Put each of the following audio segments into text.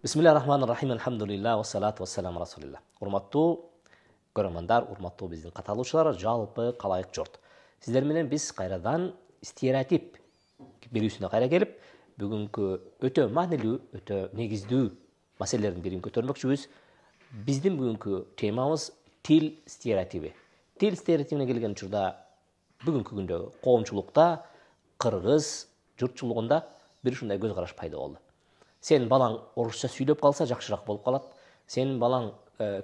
Bismillahirrahmanirrahim. Elhamdülillah ve salatu ve selamu Resulillah. Urmattu көрөрмандар, урматтуу биздин каталуучулар, жалпы калайык журт. Сиздер менен биз кайрадан стереотип берүүсүнө кайра келип, бүгүнкү өтө маанилүү, өтө негиздүү маселелердин бирин көтөрмөкчүбүз. Биздин бүгүнкү темабыз тил стереотиби. Тил стереотибине келген учурда бүгүнкү күндө коомчулукта, кыргыз журтчулугунда бир ушундай көз караш пайда болду. Сен балаң орусча сүйлөп калса жакшыраак болуп калат. Сенин балаң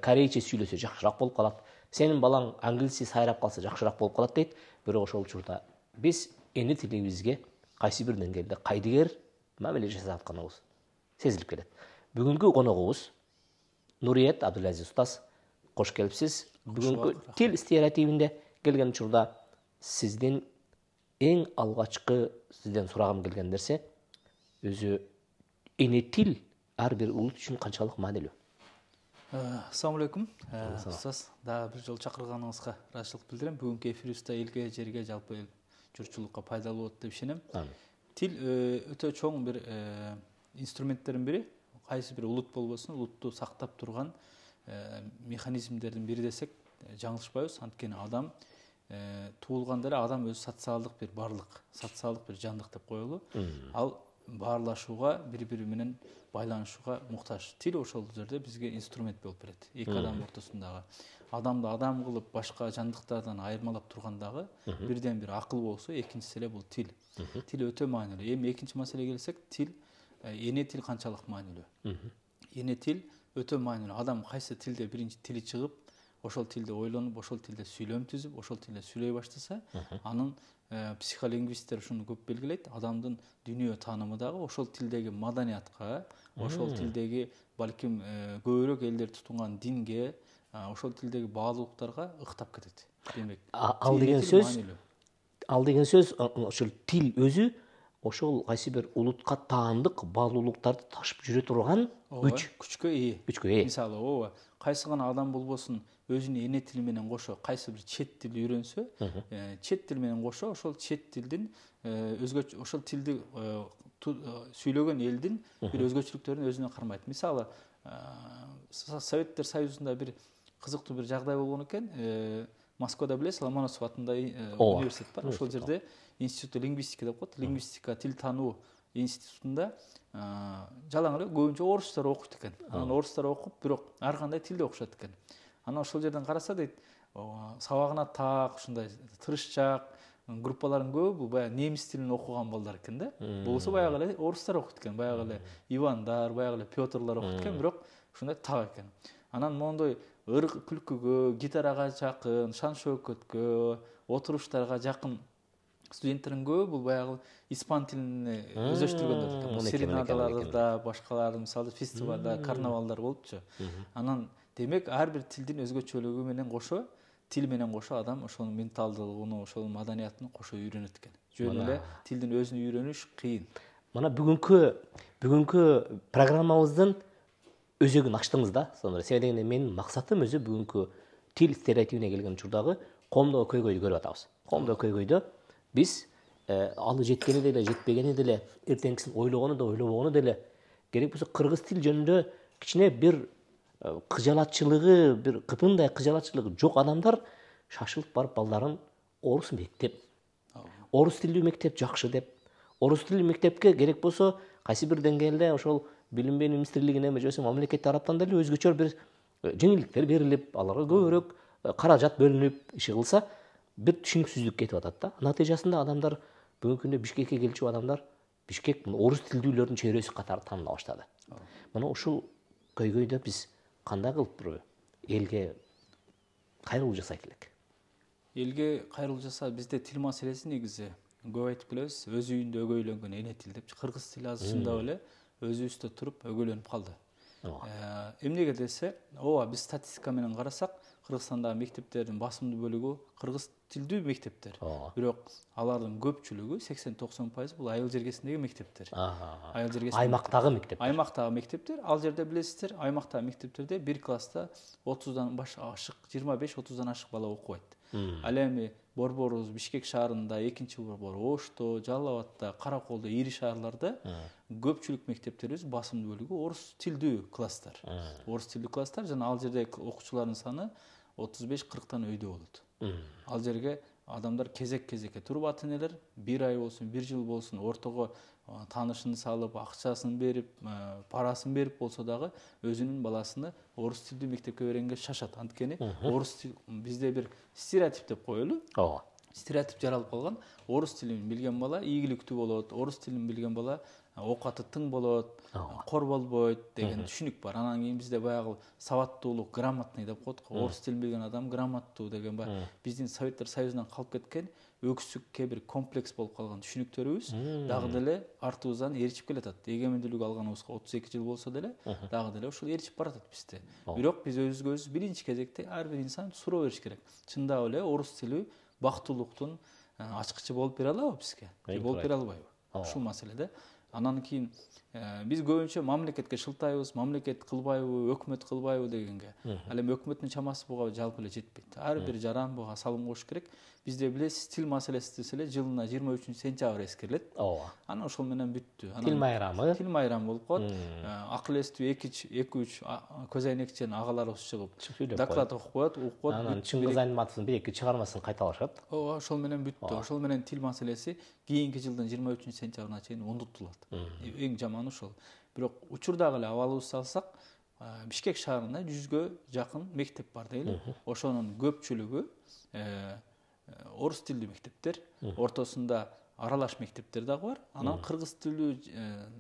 корейче сүйлөсө жакшыраак болуп калат. Сенин балаң англисче сайрап калса жакшыраак болуп калат дейт. Бирок ошол учурда биз эне тилибизге кайсы бир деңгээлде кайдыгер мамиле жасап атканыбыз сезилип келет. Бүгүнкү коногубуз Нуриет Абдулазиз устаз. Кош келипсиз. Бүгүнкү тил стереотибинде келген учурда сиздин эң алгачкы сизден сурагым келген нерсе өзү эне тил ар бир улут үчүн канчалык маанилүү? Assalamu alaikum. Устаз, дагы бир жолу чакырганыңызга ыраазычылык билдирем. Бүгүнкү эфирибизде элге, жерге, жалпы журтчулукка пайдалуу болот деп ишенем. Тил өтө чоң бир инструменттердин бири. Кайсы бир улут болбосун, улутту сактап турган механизмдердин бири десек жаңылышпайбыз. Анткени адам туулганда эле адам өзү социалдык бир барлык, социалдык бир жандык деп коелу. Ал баарлашууга, бири-бири менен байланышууга муктаж. Тил ошол жерде бизге инструмент болуп берет. Эки адам ортосундагы адамды адам кылып башка жандыктардан айырмалап тургандагы бирден бир акыл болсо, экинчиси эле бул тил. Тил өтө маанилүү. Эми экинчи маселеге келсек, тил эне тил канчалык маанилүү? Эне тил өтө маанилүү. Адам кайсы тилде биринчи тили чыгып, ошол тилде ойлонуп, ошол тилде сүйлөм түзүп, ошол тилде сүйлөй баштаса, анын психолингвисттер ушуну көп белгилейт. Адамдын дүйнө таанымы дагы ошол тилдеги маданиятка, ошол тилдеги балким көбүрөөк элдер тутунган динге, ошол тилдеги баалуулуктарга ыктап кетет. Демек, ал деген сөз ошол тил өзү ошол кайсы бир улутка таандык баалуулуктарды ташып жүрө турган күчкө ээ. Мисалы, кайсы гана адам болбосун өзүнүн эне тили менен кошо кайсы бир чет тил үйрөнсө, чет тил менен кошо ошол чет тилдин өзгөчө ошол тилди сүйлөгөн элдин бир өзгөчөлүктөрүн өзүнө кармайт. Мисалы, Советтер Союзунда бир кызыктуу бир жагдай болгон экен. Москвада билесиз, Ломоносов атындагы университет бар. Ошол жерде институт лингвистика деп коет. Лингвистика, тил тануу институтунда жалаң эле көбүнчө орустар окуйт экен. Анан орустар окуп, бирок ар кандай тилде окушат экен. Анан ошол жерден караса дейт, сабагына так, ушундай тырышчаак группалардын көбү бул баягы немис тилин окуган балдар экен да. Болсо баягы эле орустар окуйт экен, баягы эле Ивандар, баягы эле Пётрлар окуйт экен, бирок ушундай так экен. Анан мондой ырк күлкүгө, гитарага жакын, шан шөкөткө, отуруштарга жакын студенттердин көбү бул баягы испан тилине өздөштүргөндөр экен. Серенадаларда, башкалардын мисалы фестивалда, карнавалдар болупчу. Анан демек ар бир тилдин өзгөчөлүгү менен кошо, тил менен кошо адам ошонун менталдуулугун, ошонун маданиятын кошо үйрөнөт экен. Жөн эле тилдин өзүн үйрөнүш кыйын. Мына бүгүнкү программабыздын өзөгүн ачтыңыз да. Сонда себебинен менин максатым өзү бүгүнкү тил стереотибине келген учурдагы коомдогу көйгөйдү көрүп атабыз. Коомдогу көйгөйдө биз алы жеткени деле, жетпегени деле, эртеңкисин ойлогону да, ойлобогону деле керек болсо кыргыз тил жөнүндө кичине бир кыжалатчылыгы, бир кыпындай кыжалатчылыгы жок адамдар шашылып барып балдарын орус мектеп, орус тилдүү мектеп жакшы деп, орус тилдүү мектепке керек болсо кайсы бир деңгээлде ошол билим министрлигине же болбосо мамлекет тараптан деле өзгөчө бир жеңилдиктер берилип, аларга көбүрөөк каражат бөлүнүп иши кылса, бир түшүнүксүздүк кетип атат да. Натыйжасында адамдар бүгүнкү күндө Бишкекке келчү адамдар Бишкек орус тилдүүлөрдүн чөйрөсү катары тааныла баштады. Мына ушул көйгөйдө биз кандай кылып туруп элге кайрылуу жасайт элек? Элге кайрылуу жаса бизде тил маселеси негизи көп айтып келебиз. Өз үйүндө өгөйлөнгөн эне тил деп. Кыргыз тили азыр чындап эле өзүбүздө туруп өгөйлөнүп калды. Эмнеге десе, биз статистика менен карасак, Кыргызстандагы мектептердин басымдуу бөлүгү кыргыз тилдүү мектептер. Бирок алардын көпчүлүгү 80-90% бул айыл жергесиндеги мектептер. Аймактагы мектептер. Аймактагы мектептер. Ал жерде билесиздер, аймактагы мектептерде бир класста 30дан ашык, 25-30дан ашык бала окубайт. Ал эми борборубуз Бишкек шаарында, экинчи борбор Ошто, Жалал Абадта, Караколдо, ири шаарларда көпчүлүк мектептерибиз басымдуу бөлүгү орус тилдүү класстар. Орус тилдүү класстар жана ал жерде окуучулардын саны 35-40 өйдө болот. Ал жерге адамдар кезек-кезекке туруп ата энелер 1 ай болсун, 1 жыл болсун ортого таанышын салып, акчасын берип, парасын берип болсо дагы өзүнүн баласыны орус тилдүү мектепке бергенге шашат. Анткени орус тил бизде бир стереотип деп коелу. Ооба. Стереотип жаралып калган. Орус тилин билген бала ийгиликтүү болот, орус тилин билген бала окаты тың болот, кор болбойт деген түшүнүк бар. Анан кийин бизде баягы сабаттуулук, грамотный деп коет. Орус тилин билген адам грамоттуу деген бар. Биздин Советтер Союзунан калып кеткен өксүккө бир комплекс болуп калган түшүнүктөрүбүз дагы деле артыбыздан эричип келатат. Эгемендүүлүк алганыбызга 32 жыл болсо деле дагы деле ошол эричип баратат бизде. Бирок биз өзүбүзгө өзүбүз биринчи кезекте ар бир инсан суроо бериш керек. Чындап эле орус тили бактылыктын ачкычы болуп бере алабы бизге? Болуп бере албайбы? Ушул маселеде. Анан кийин биз көбүнчө мамлекетке шылтайбыз, мамлекет кылбайбы, өкмөт кылбайбы дегенге. Ал эми өкмөттүн чамасы буга жалпы эле жетпейт. Ар бир жаран буга салым кош керек. Bizde bilesiz til maselesi desele жылына 23 сентябрь эскерилет. Ооба. Анан ошол менен бүттү. Тил майрамы. Тил майрамы болуп калат. Акыл эстүү 2-3 көз айнекчен агаларыбыз чыгып доклад окуп коет, Анан Чыңгыз Айтматовдун 1-2 чыгармасын кайталашат. Ооба, ошол менен бүттү. Ошол менен тил маселеси кийинки жылдын 23 сентябрына чейин унутулат. Эң жаманы ошол. Бирок учурдагы эле абалыбызды алсак, Бишкек шаарында 100гө жакын мектеп бар дейли. Ошонун көпчүлүгү орус тилдүү мектептер, ортосунда аралаш мектептер дагы бар. Анан кыргыз тилдүү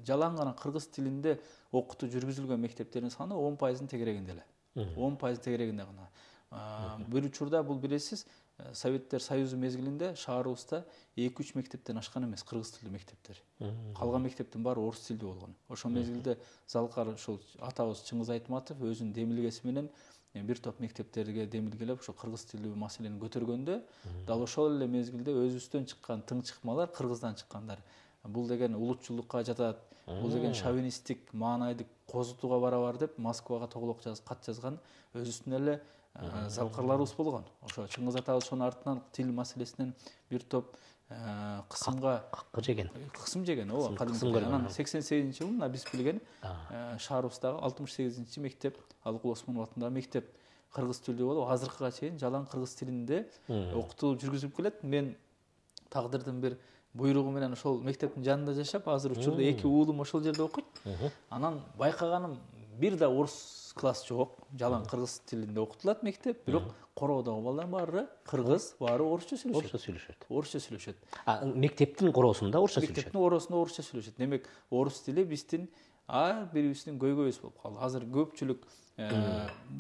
жалаң гана кыргыз тилинде окутуу жүргүзүлгөн мектептердин саны 10% тегерегинде эле. 10% тегерегинде гана. Бир учурда бул билесиз, Советтер Союзу мезгилинде шаарыбызда 2-3 мектептен ашкан эмес кыргыз тилдүү мектептер. Калган мектептин баары орус тилдүү болгон. Ошол мезгилде залкар ушул атабыз Чыңгыз Айтматов өзүнүн демилгеси менен бир топ мектептерге демилгелеп ошо кыргыз тилдүү маселени көтөргөндө дал ошол эле мезгилде өзүбүздөн чыккан тың чыкмалар кыргыздан чыккандар. Бул деген улутчулдукка жатат, бул деген шовинисттик маанайды козутууга барабар деп Москвага тоголок кат жазган өзүбүздүн эле залкарларыбыз болгон. Ошо Чыңгыз атабыз ошонун артынан тил маселесинен бир топ кысымга кысым жеген. Ооба, кадимки. Анан 88-жылы мына биз билген шаарыбыздагы 68-чи мектеп, Алыкул Осмонов атындагы мектеп кыргыз тилдүү болуп, азыркыга чейин жалаң кыргыз тилинде окутуу жүргүзүлүп келет. Мен тагдырдын бир буйругу менен ошол мектептин жанында жашап, азыр учурда 2 уулум ошол жерде окуйт. Анан байкаганым бир да орус класс жок, жалаң кыргыз тилинде окутулат мектеп, бирок короодогу балдар баары кыргыз, баары орусча сүйлөшөт. Орусча сүйлөшөт. Мектептин короосунда орусча сүйлөшөт. Мектептин короосунда орусча сүйлөшөт. Демек, орус тили биздин ар бирибиздин көйгөйүбүз болуп калды. Азыр көпчүлүк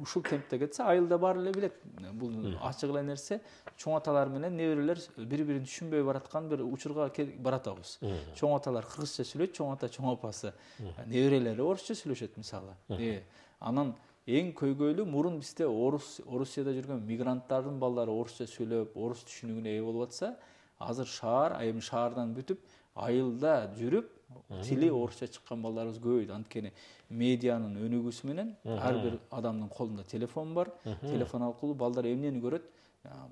ушул темпте кетсе, айылда баары эле билет. Бул ачык эле нерсе. Чоң аталар менен неберелер бири-бирин түшүнбөй бараткан бир учурга баратабыз. Чоң аталар кыргызча сүйлөйт, чоң ата, чоң апасы неберелери орусча сүйлөшөт мисалы. Анан эң көйгөйлүү мурун бизде Орусияда жүргөн мигранттардын балдары орусча сүйлөп, орус түшүнүгүнө ээ болуп атса, азыр шаар, эми шаардан бүтүп, айылда жүрүп, тили орусча чыккан балдарыбыз көбөйдү. Анткени медианын өнүгүүсү менен ар бир адамдын колунда телефон бар. Телефон аркылуу балдар эмнени көрөт?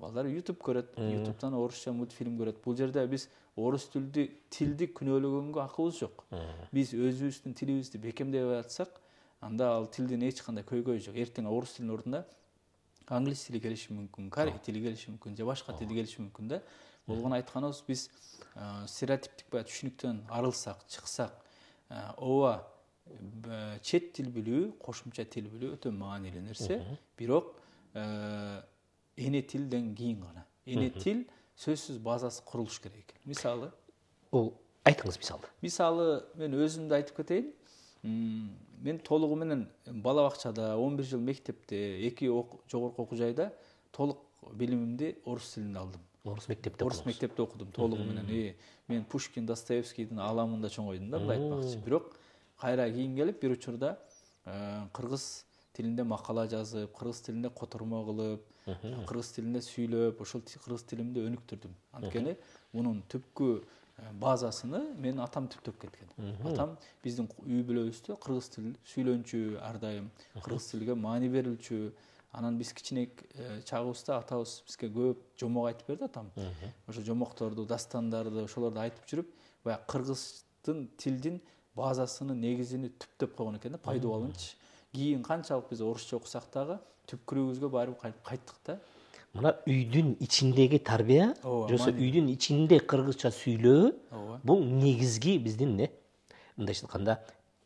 Балдар YouTube көрөт, YouTube'дан орусча мультфильм көрөт. Бул жерде биз орус тилди күнөөлөгөнгө акыбыз жок. Биз өзүбүздүн тилибизди бекемдей атсак, анда ал тилдин эч кандай көйгөйү жок. Эртең орус тилинин ордуна англис тили келиши мүмкүн, корей тили келиши мүмкүн, же башка тил келиши мүмкүн да. Болгону айтканыбыз, биз стереотиптик түшүнүктөн арылсак, чыксак, ооба, чет тил билүү, кошумча тил билүү өтө маанилүү нерсе. Бирок эне тилден кийин гана. Эне тил сөзсүз базасы курулуш керек. Мисалы, айтыңыз мисалы. Мисалы, мен өзүмдү айтып кетейин. Мен толугу менен бала бакчада, 11 жыл мектепте, 2 жогорку окуу жайда толук билимимди орус тилинде алдым. Орус мектепте окудум. Орус мектепте окудум толугу менен. Мен Пушкин, Достоевскийдин ааламында чоңойдум да, мындай айтмакчы. Бирок кайра кийин келип бир учурда кыргыз тилинде макала жазып, кыргыз тилинде котормо кылып, кыргыз тилинде сүйлөп, ошол кыргыз тилимди өнүктүрдүм. Анткени мунун түпкү базасыны мен атам түптөп кеткен. Атам биздин үй бүлөбүздө кыргыз тил сүйлөнчү, ар дайым кыргыз тилге маани берилчү. Анан биз кичине чагыбызда атабыз бизге көп жомок айтып берди атам. Ошо жомокторду, дастандарды, ошолорду айтып жүрүп, баягы кыргыздын тилдин базасынын негизини түптөп койгон экен да, пайдубалынчы. Кийин канчалык биз орусча окусак дагы түпкүрүбүзгө барып кайттык да. Мына үйдүн ичиндеги тарбия, жосо үйдүн ичинде кыргызча сүйлөө, бул негизги биздин мындайча айтканда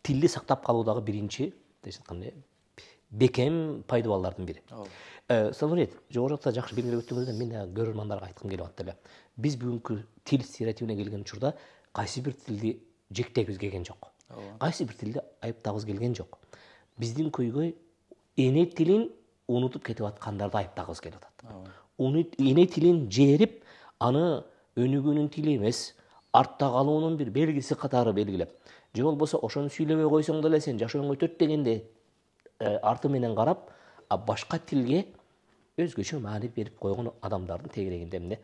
тилди сактап калуудагы биринчи, мындайча айтканда бекем пайдубалдардын бири. Салурет, жогору жакта жакшы белгилеп өттүңүз да, мен көрөрмандарга айткым келип атты эле. Биз бүгүнкү тил стереотипине келген учурда кайсы бир тилди жектегибиз келген жок. Кайсы бир тилди айыптагыбыз келген жок. Биздин көйгөй эне тилин унутуп кетип аткандарды айыптагыбыз келип атат. Эне тилин жерип, аны өнүгүүнүн тили эмес, артта калуунун бир белгиси катары белгилеп, же болбосо ошону сүйлөбөй койсоң деле сен жашооң өтөт дегенде арты менен карап, башка тилге өзгөчө маани берип койгон адамдардын тегерегинде эмне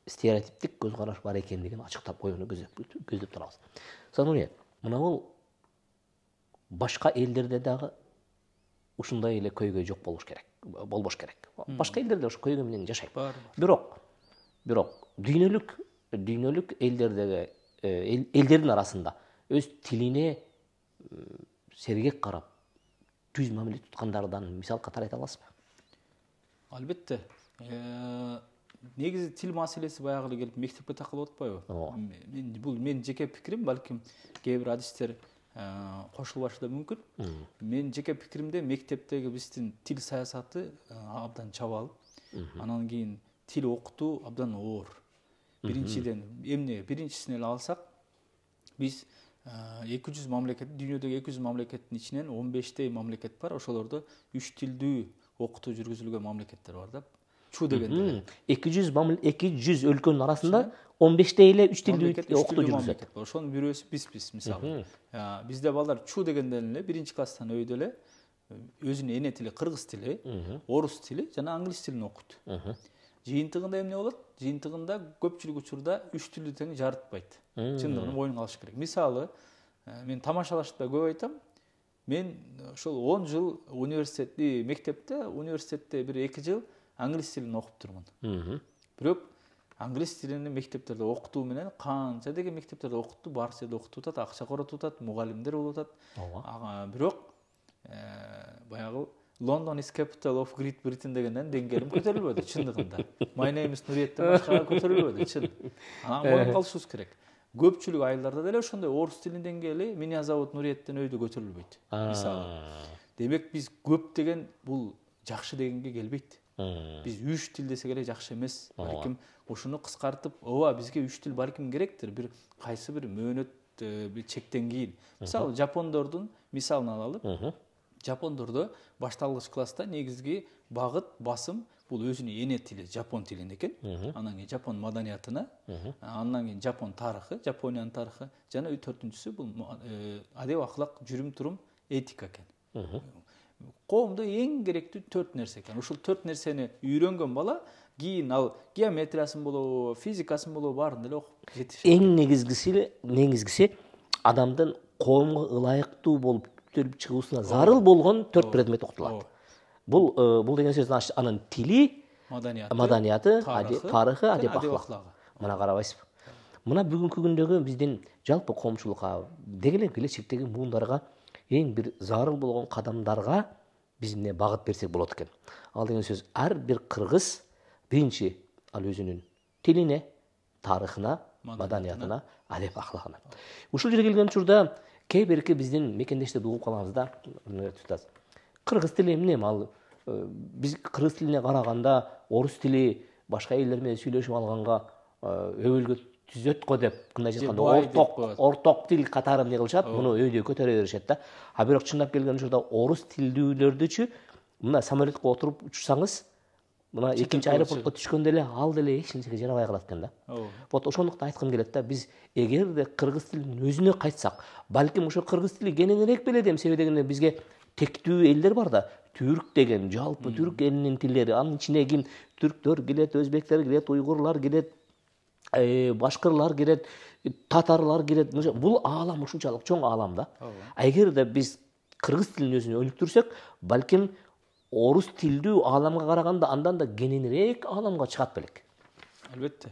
стереотиптик көз караш бар экендигин ачыктап коюуну көздөп турабыз. Сануне, мына бул башка элдерде дагы ушундай эле көйгөй жок болбош керек. Башка элдерде ошо көйгөй менен жашайт. Бирок дүйнөлүк элдердин арасында өз тилине сергек карап, түз мамиле туткандардан мисал катары айта аласызбы? Албетте. Негизи тил маселеси баягы эле келип мектепке такылып атпайбы? Бул менин жеке пикирим, балким кээ бир адистер кошулбашы да мүмкүн. Менин жеке пикиримде мектептеги биздин тил саясаты абдан чабал. Анан кийин тил окутуу абдан оор. Биринчиден биринчисин эле алсак, биз 200 мамлекет, дүйнөдөгү 200 мамлекеттин ичинен 15 мамлекет бар. Ошолордо 3 тилдүү окутуу жүргүзүлгөн мамлекеттер бар да. Чу дегенде 200 өлкөнүн арасында 15 эле 3 тилдүү окутуу жүргүзүлөт. Ошонун бирөөсү биз мисалы. Бизде балдар чу дегенде эле биринчи класстан өйдө эле өзүнүн эне тили кыргыз тили, орус тили жана англис тилин окуйт. Жыйынтыгында эмне болот? Жыйынтыгында көпчүлүк учурда 3 тилди тең жарытпайт. Чындыгын моюнга алыш керек. Мисалы, мен тамашалашта көп айтам. Мен ошол 10 жыл университетте бир 2 жыл англис тилин окуп турмун. Бирок англис тилин мектептерде окутуу менен канча деген мектептерде окутту, бар жерде окутуп атат, акча коротуп атат, мугалимдер болуп атат. Бирок баягы London is capital of Great Britain дегенден деңгээлим көтөрүлбөдү чындыгында. My name is Нуреттен башкага көтөрүлбөдү чын. Анан калышыбыз керек. Көпчүлүк айылдарда деле ошондой орус тилинин деңгээли меня зовут Нуреттен өйдө көтөрүлбөйт. Мисалы. Демек биз көп деген бул жакшы дегенге келбейт. Биз 3 тил десек эле жакшы эмес. Балким ушуну кыскартып, бизге 3 тил балким керектир. Бир кайсы бир мөөнөт бир чектен кийин. Мисалы жапондордун мисалын алалы. Жапондордо башталгыч класста негизги багыт, басым бул өзүнүн эне тили жапон тилинде экен. Анан кийин жапон маданиятына, андан кийин жапон тарыхы, Жапониянын тарыхы жана 4-түнчүсү бул адеп акылак, жүрүм турум, этика экен. Коомдо эң керектүү 4 нерсе экен. Ушул 4 нерсени үйрөнгөн бала кийин ал геометриясын болобу, физикасын болобу баарын деле окуп жетишет. Эң негизгиси адамдын коомго ылайыктуу болуп чыгуусуна зарыл болгон 4 предмет окутулат. Бул деген сөз анын тили, маданияты, тарыхы, адеп аклагы. Мына карабайсызбы? Мына бүгүнкү күндөгү биздин жалпы коомчулукка, деги келечектеги буундарга эң бир зарыл болгон кадамдарга биз эмне багыт берсек болот экен. Ал деген сөз ар бир кыргыз биринчи ал өзүнүн тилине, тарыхына, маданиятына, адеп аклагына. Ушул жерге келген учурда кээ бирки биздин мекендештерди угуп калабыз да. Кыргыз тили эмне? Ал биз кыргыз тилине караганда орус тили башка элдер менен сүйлөшүп алганга өбөлгө түзөт го деп, мындай айтканда орток тил катары эмне кылышат, муну өйдө көтөрө беришет да. Бирок чындап келген учурда орус тилдүүлөрдүчү мына самолетко отуруп учсаңыз, мына экинчи аэропортко түшкөндө эле ал деле эч нерсеге жарабай калат экен да. Вот ошондуктан айткым келет да, биз эгерде кыргыз тилинин өзүнө кайтсак, балким ошо кыргыз тили кененирээк белет, себеби дегенде бизге тектүү элдер бар да, түрк деген, жалпы түрк элинин тилдери, анын ичине ким түрктөр кирет, өзбектер кирет, уйгурлар кирет, башкырлар кирет, татарлар кирет. Бул аалам ушунчалык чоң аалам да. Эгерде биз кыргыз тилин өзүнө өнүктүрсөк, балким орус тилдүү ааламга караганда андан да кененирээк ааламга чыгат белек. Албетте.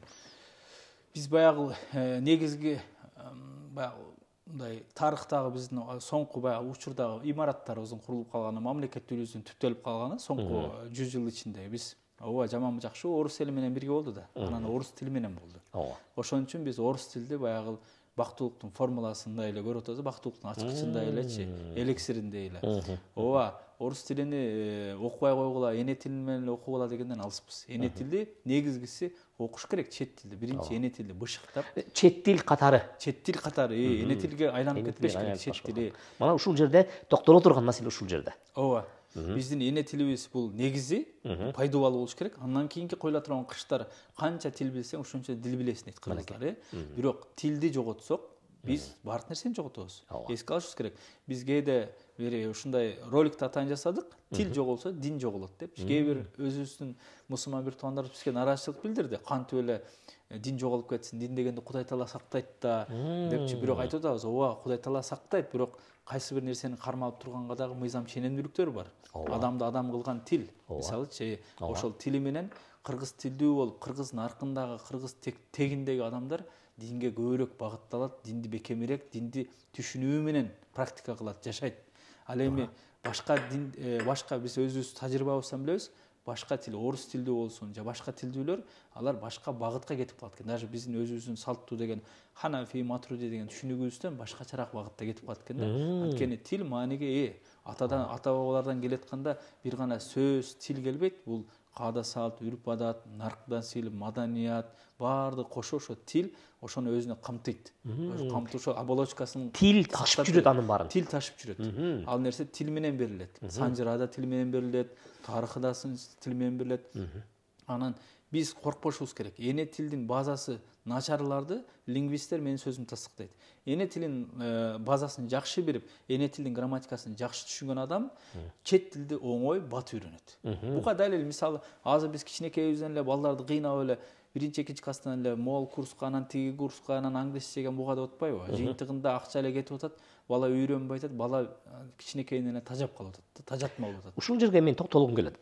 Биз баягы негизги баягы мындай тарыхтагы биздин соңку баягы учурдагы имараттарыбыздын курулуп калганы, мамлекеттүүлүгүбүздүн түптөлүп калганы соңку 100 жыл ичинде биз ооба жаманбы жакшы орус эли менен бирге болду да. Анан орус тили менен болду. Ооба. Ошон үчүн биз орус тилди баягы бактылыктын формуласындай эле көрүп атабыз, бактылыктын ачкычындай элечи, элексириндей эле. Ооба, орус тилини окубай койгула, эне тили менен окугула дегенден алыспыз. Эне тилди негизгиси окуш керек, чет тилди. Биринчи эне тилди бышыктап, чет тил катары. чет тил катары эне тилге айланып кетпеш керек, чет тили. Мана ушул жерде токтоло турган маселе ушул жерде. Ооба. Биздин эне тилибиз бул негизи пайдалуу болуш керек. Андан кийинки коюла турган кырчтар канча тил билсең, ошончо дил билесиң дейт кыргыздар. Бирок тилди жоготсок, биз бар нерсени жоготобуз. Эске алышыбыз керек. Биз кээде бир ушундай роликти атайын жасадык. Тил жоголсо дин жоголот деп. Кээ бир өзүбүздүн мусулман бир туугандарыбыз бизге нааразычылык билдирди. Кантип эле дин жоголуп кетсин, дин дегенди Кудай Таала сактайт да депчи. Бирок айтып атабыз, ооба, Кудай Таала сактайт, бирок кайсы бир нерсени кармалып турганга дагы мыйзам ченемдүүлүктөр бар. Адамды адам кылган тил. Мисалычы, ошол тили менен кыргыз тилдүү болуп, кыргыз наркындагы, кыргыз тегиндеги адамдар динге көбүрөөк багытталат, динди бекемирээк, динди түшүнүү менен практика кылат, жашайт. Ал эми башка дин, башка биз өзүбүз тажрыйбабыздан билебиз, башка тил, орус тилдүү болсун, же башка тилдүүлөр, алар башка багытка кетип калат экен. Даже биздин өзүбүздүн салттуу деген Ханафи, Матруди деген түшүнүгүбүздөн башкачараак багытта кетип калат экен да. Анткени тил мааниге атадан, ата-бабалардан келетканда бир гана сөз, тил келбейт. Бул каада салт, үрп адат, наркдан сыйлып, маданият, баардык кошо ошо тил ошону өзүнө камтыйт. Камтышы оболочкасын тил ташып жүрөт анын баарын. Тил ташып жүрөт. Ал нерсе тил менен берилет. Санжыра да тил менен берилет, тарыхы да тил менен берилет. Анан биз коркпошубуз керек. Эне тилдин базасы начарларды лингвисттер менин сөзүмдү тастыктайт. Эне тилин базасын жакшы билип, эне тилдин грамматикасын жакшы түшүнгөн адам чет тилди оңой бат үйрөнөт. Буга далил, мисалы, азыр биз кичинекейибизден эле балдарды кыйнап эле биринчи экинчи класстан эле мол курска, анан тиги курска, анан англисчеге буга деп атпайбы? Жыйынтыгында акча эле кетип атат, бала үйрөнбөй атат, бала кичинекейинен эле тажап калып атат, тажатма болуп атат. Ушул жерге мен токтолгум келет.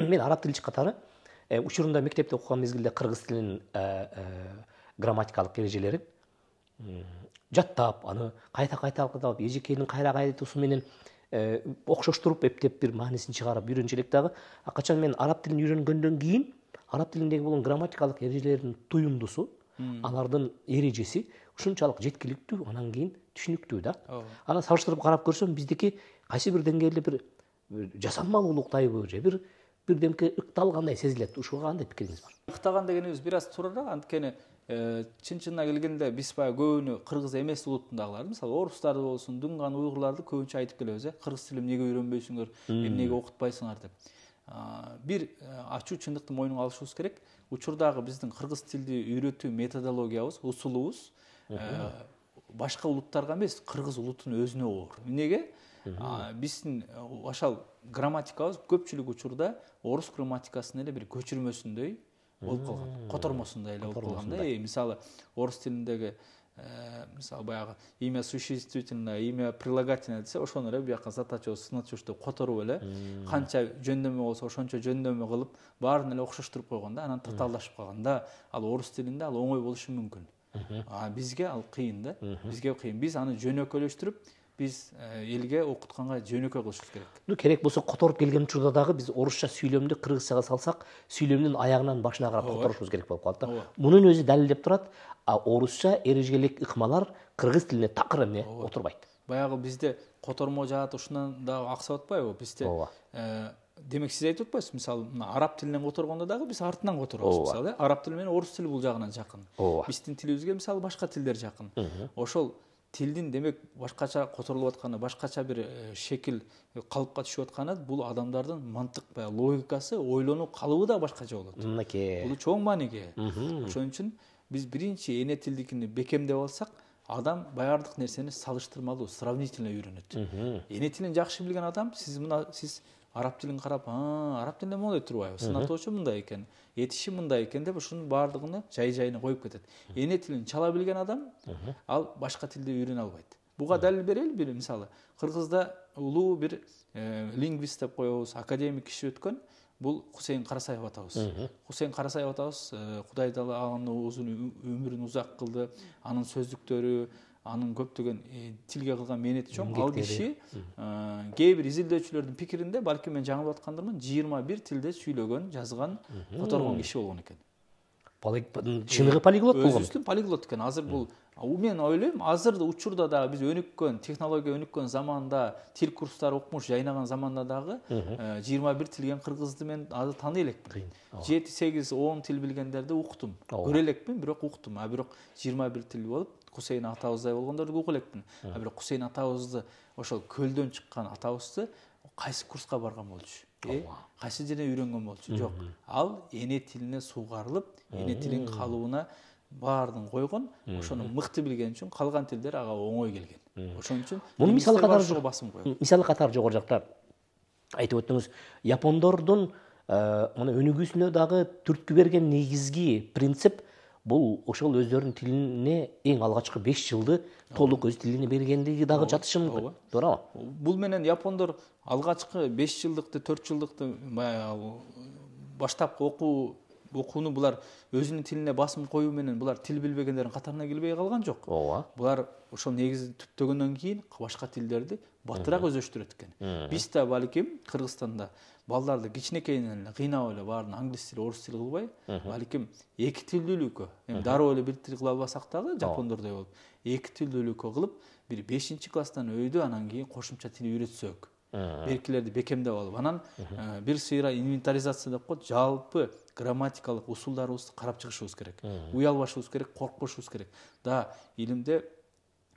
Мен араб тилчи катары учурунда мектепте окуган мезгилде кыргыз тилинин грамматикалык эрежелерин жаттап, аны кайта алып, эжекейдин кайра айтуусу менен окшоштуруп, эптеп бир маанисин чыгарып үйрөнчү элек дагы. Качан мен араб тилин үйрөнгөндөн кийин араб тилиндеги болгон грамматикалык эрежелердин туюмдусу, алардын эрежеси ушунчалык жеткиликтүү, анан кийин түшүнүктүү да. Анан салыштырып карап көрсөм, биздики кайсы бир деңгээлде бир жасанмалуулуктайбы, же бир бирдемке ыкталгандай сезилет. Ушуга кандай пикириңиз бар? Ыктаган дегенибиз бир аз туура, анткени чын-чынына келгенде биз баягы көбүнө кыргыз эмес улуттундагыларды, мисалы орустарды болсун, дунган уйгурларды көбүнчө айтып келебиз, кыргыз тилин эмнеге үйрөнбөйсүңөр, эмнеге окутпайсыңар деп. Бир ачуу чындыкты мойнуна алышыбыз керек. Учурдагы биздин кыргыз тилди үйрөтүү методологиябыз, усулубуз башка улуттарга эмес, кыргыз улутунун өзүнө оор. Эмнеге? Биздин ошол грамматикабыз көпчүлүк учурда орус грамматикасынын эле бир көчүрмөсүндөй болуп калган, котормосундай эле болуп калган да. Мисалы орус тилиндеги мисалы баягы имя существительное, имя прилагательное десе, ошону эле бияка заточёс, сночёс деп которуп эле канча жөндөмө болсо ошончо жөндөмө кылып баарын эле окшоштуруп койгон да, анан татаалдашып калган да. Ал орус тилинде ал оңой болушу мүмкүн. Бизге ал кыйын да. Бизге кыйын. Биз аны жөнөкөйлөштүрүп, биз элге окутканга жөнөкөй кылышыбыз керек. Керек болсо которуп келген учурда дагы биз орусча сүйлөмдү кыргызчага салсак, сүйлөмдүн аягынан башына карап которушубуз керек болуп калат да. Мунун өзү далилдеп турат, орусча эрежелик ыкмалар кыргыз тилине такыр эме отурбайт. Баягы бизде котормо жаат ушундан дагы аксап атпайбы? Бизде демек сиз айтып атпайсызбы, мисалы араб тилинен которгондо дагы биз артынан которобуз, мисалы араб тили менен орус тили бул жагынан жакын. Биздин тилибизге мисалы башка тилдер жакын. Ошол тилдин демек башкача которулуп атканы, башкача бир шекил калыпка түшүп атканы, бул адамдардын мантык, логикасы, ойлонуу калыбы да башкача болот. Бул чоң мааниге. Ошон үчүн биз биринчи эне тилдикини бекемдеп алсак, адам баардык нерсени салыштырмалуу, сравнительно үйрөнөт. Эне тилин жакшы билген адам, сиз араб тилин карап, араб тилинде моңдой турбайбы, сынатоочу мындай экен, этиши мындай экен деп ушунун баардыгын жай-жайына коюп кетет. Эне тилин чала билген адам ал башка тилди үйрөнө албайт. Буга далил берели бир мисалы. Кыргызда улуу бир лингвист деп коебуз, академик киши өткөн. Бул Хусейн Карасаев атабыз. Хусейн Карасаев атабыз Кудай таала анын узун өмүрүн узак кылды. Анын сөздүктөрү, анын көптөгөн тилге кылган мээнети чоң. Ал киши кээ бир изилдөөчүлөрдүн пикиринде, балким мен жаңылып аткандырмын, 21 тилде сүйлөгөн, жазган, которгон киши болгон экен. Чыныгы полиглот болгон. Өзүбүздүн полиглот экен. Азыр бул мен ойлойм, азыр учурда дагы биз өнүккөн, технология өнүккөн заманда, тил курстары окумуш жайнаган заманда дагы 21 тилген кыргызды мен азыр тааный элекмин. 7, 8, 10 тил билгендерди уктум. Көрө элекмин, бирок уктум. А бирок 21 тил болуп, Хусейн атабыздай болгондорду угу элекмин. А бирок Хусейн атабызды, ошол көлдөн чыккан атабызды кайсы курска барган болчу? Кайсы жерден үйрөнгөн болчу? Жок. Ал эне тилине суугарылып, эне тилин калыбына баардын койгон, ошону мыкты билген үчүн калган тилдер ага оңой келген. Ошон үчүн муну мисал катары басым койгон. Мисал катары жогору жакта айтып өттүңүз, япондордун мына өнүгүүсүнө дагы түрткү берген негизги принцип бул ошол өздөрүнүн тилине эң алгачкы 5 жылды толук өз тилине бергендиги дагы жатышы мүмкүн. Туурамы? Бул менен япондор алгачкы 5 жылдыкты, 4 жылдыкты баштапкы окууну булар өзүнүн тилине басым коюу менен булар тил билбегендердин катарына кирбей калган жок. Булар ошол негизи түптөгөндөн кийин башка тилдерди батыраак өздөштүрөт экен. Биз да балким Кыргызстанда балдарды кичинекейинен эле кыйнап эле баарын англис тили, орус тили кылбай, балким эки тилдүүлүккө, эми дароо эле бир тил кыла албасак дагы жапондордой болуп, эки тилдүүлүккө кылып, бир 5-класстан өйдө, анан кийин кошумча тил үйрөтсөк. Беркилерди бекемдеп алып, анан бир сыйра инвентаризация деп коет, жалпы грамматикалык усулдарыбызды карап чыгышыбыз керек. Уялбашыбыз керек, коркпошубуз керек. Да, илимде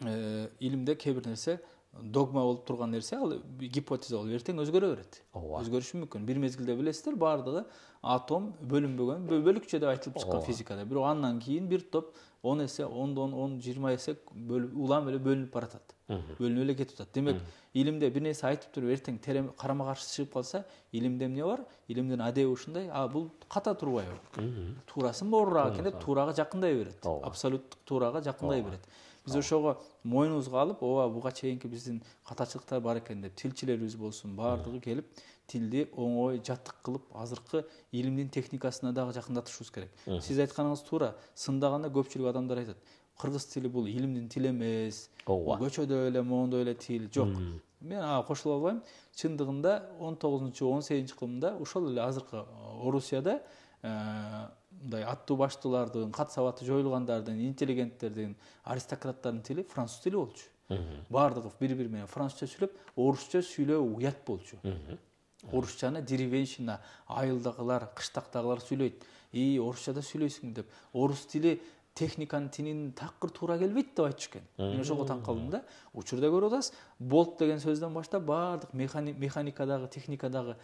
кээ бир нерсе догма болуп турган нерсе, ал гипотеза болуп эртең өзгөрө берет. Өзгөрүшү мүмкүн. Бир мезгилде билесиздер, баардыгы атом бөлүнбөгөн, бөлүкчө деп айтылып чыккан физикада. Бирок андан кийин бир топ 10 эсе, 10, 20 эсе улам эле бөлүнүп баратат. Бөлүнүп эле кетип атат. Демек, илимде бир нерсе айтып туруп эртең карама каршы чыгып калса, илимде эмне бар? Илимдин адеби ушундай, бул ката турбайбы? Туурасын оорурак экен деп туурага жакындай берет. Абсолюттук туурага жакындай берет. Биз ошого мойнубузга алып, буга чейинки биздин катачылыктар бар экен деп, тилчилерибиз болсун, баардыгы келип, тилди оңой жаттык кылып, азыркы илимдин техникасына дагы жакындатышыбыз керек. Сиз айтканыңыз туура. Сындаганда көпчүлүк адамдар айтат, кыргыз тили бул илимдин тили эмес, көчөдө эле, мондо эле тил. Жок. Мен кошула албайм. Чындыгында 19-18 кылымда ошол эле азыркы Орусияда мындай аттуу баштуулардын, кат сабаты жоюлгандардын, интеллигенттердин, аристократтардын тили француз тили болчу. Баардыгы бири-бири менен французча сүйлөп, орусча сүйлөө уят болчу. Орусчаны деревенщина, айылдагылар, кыштактагылар сүйлөйт. Орусчада сүйлөйсүң деп. Орус тили техниканын тилинин такыр туура келбейт деп айтыш экен. Мен ошого таң калдым да. Учурда көрүп атасыз, болт деген сөздөн баштап баардык механикадагы, техникадагы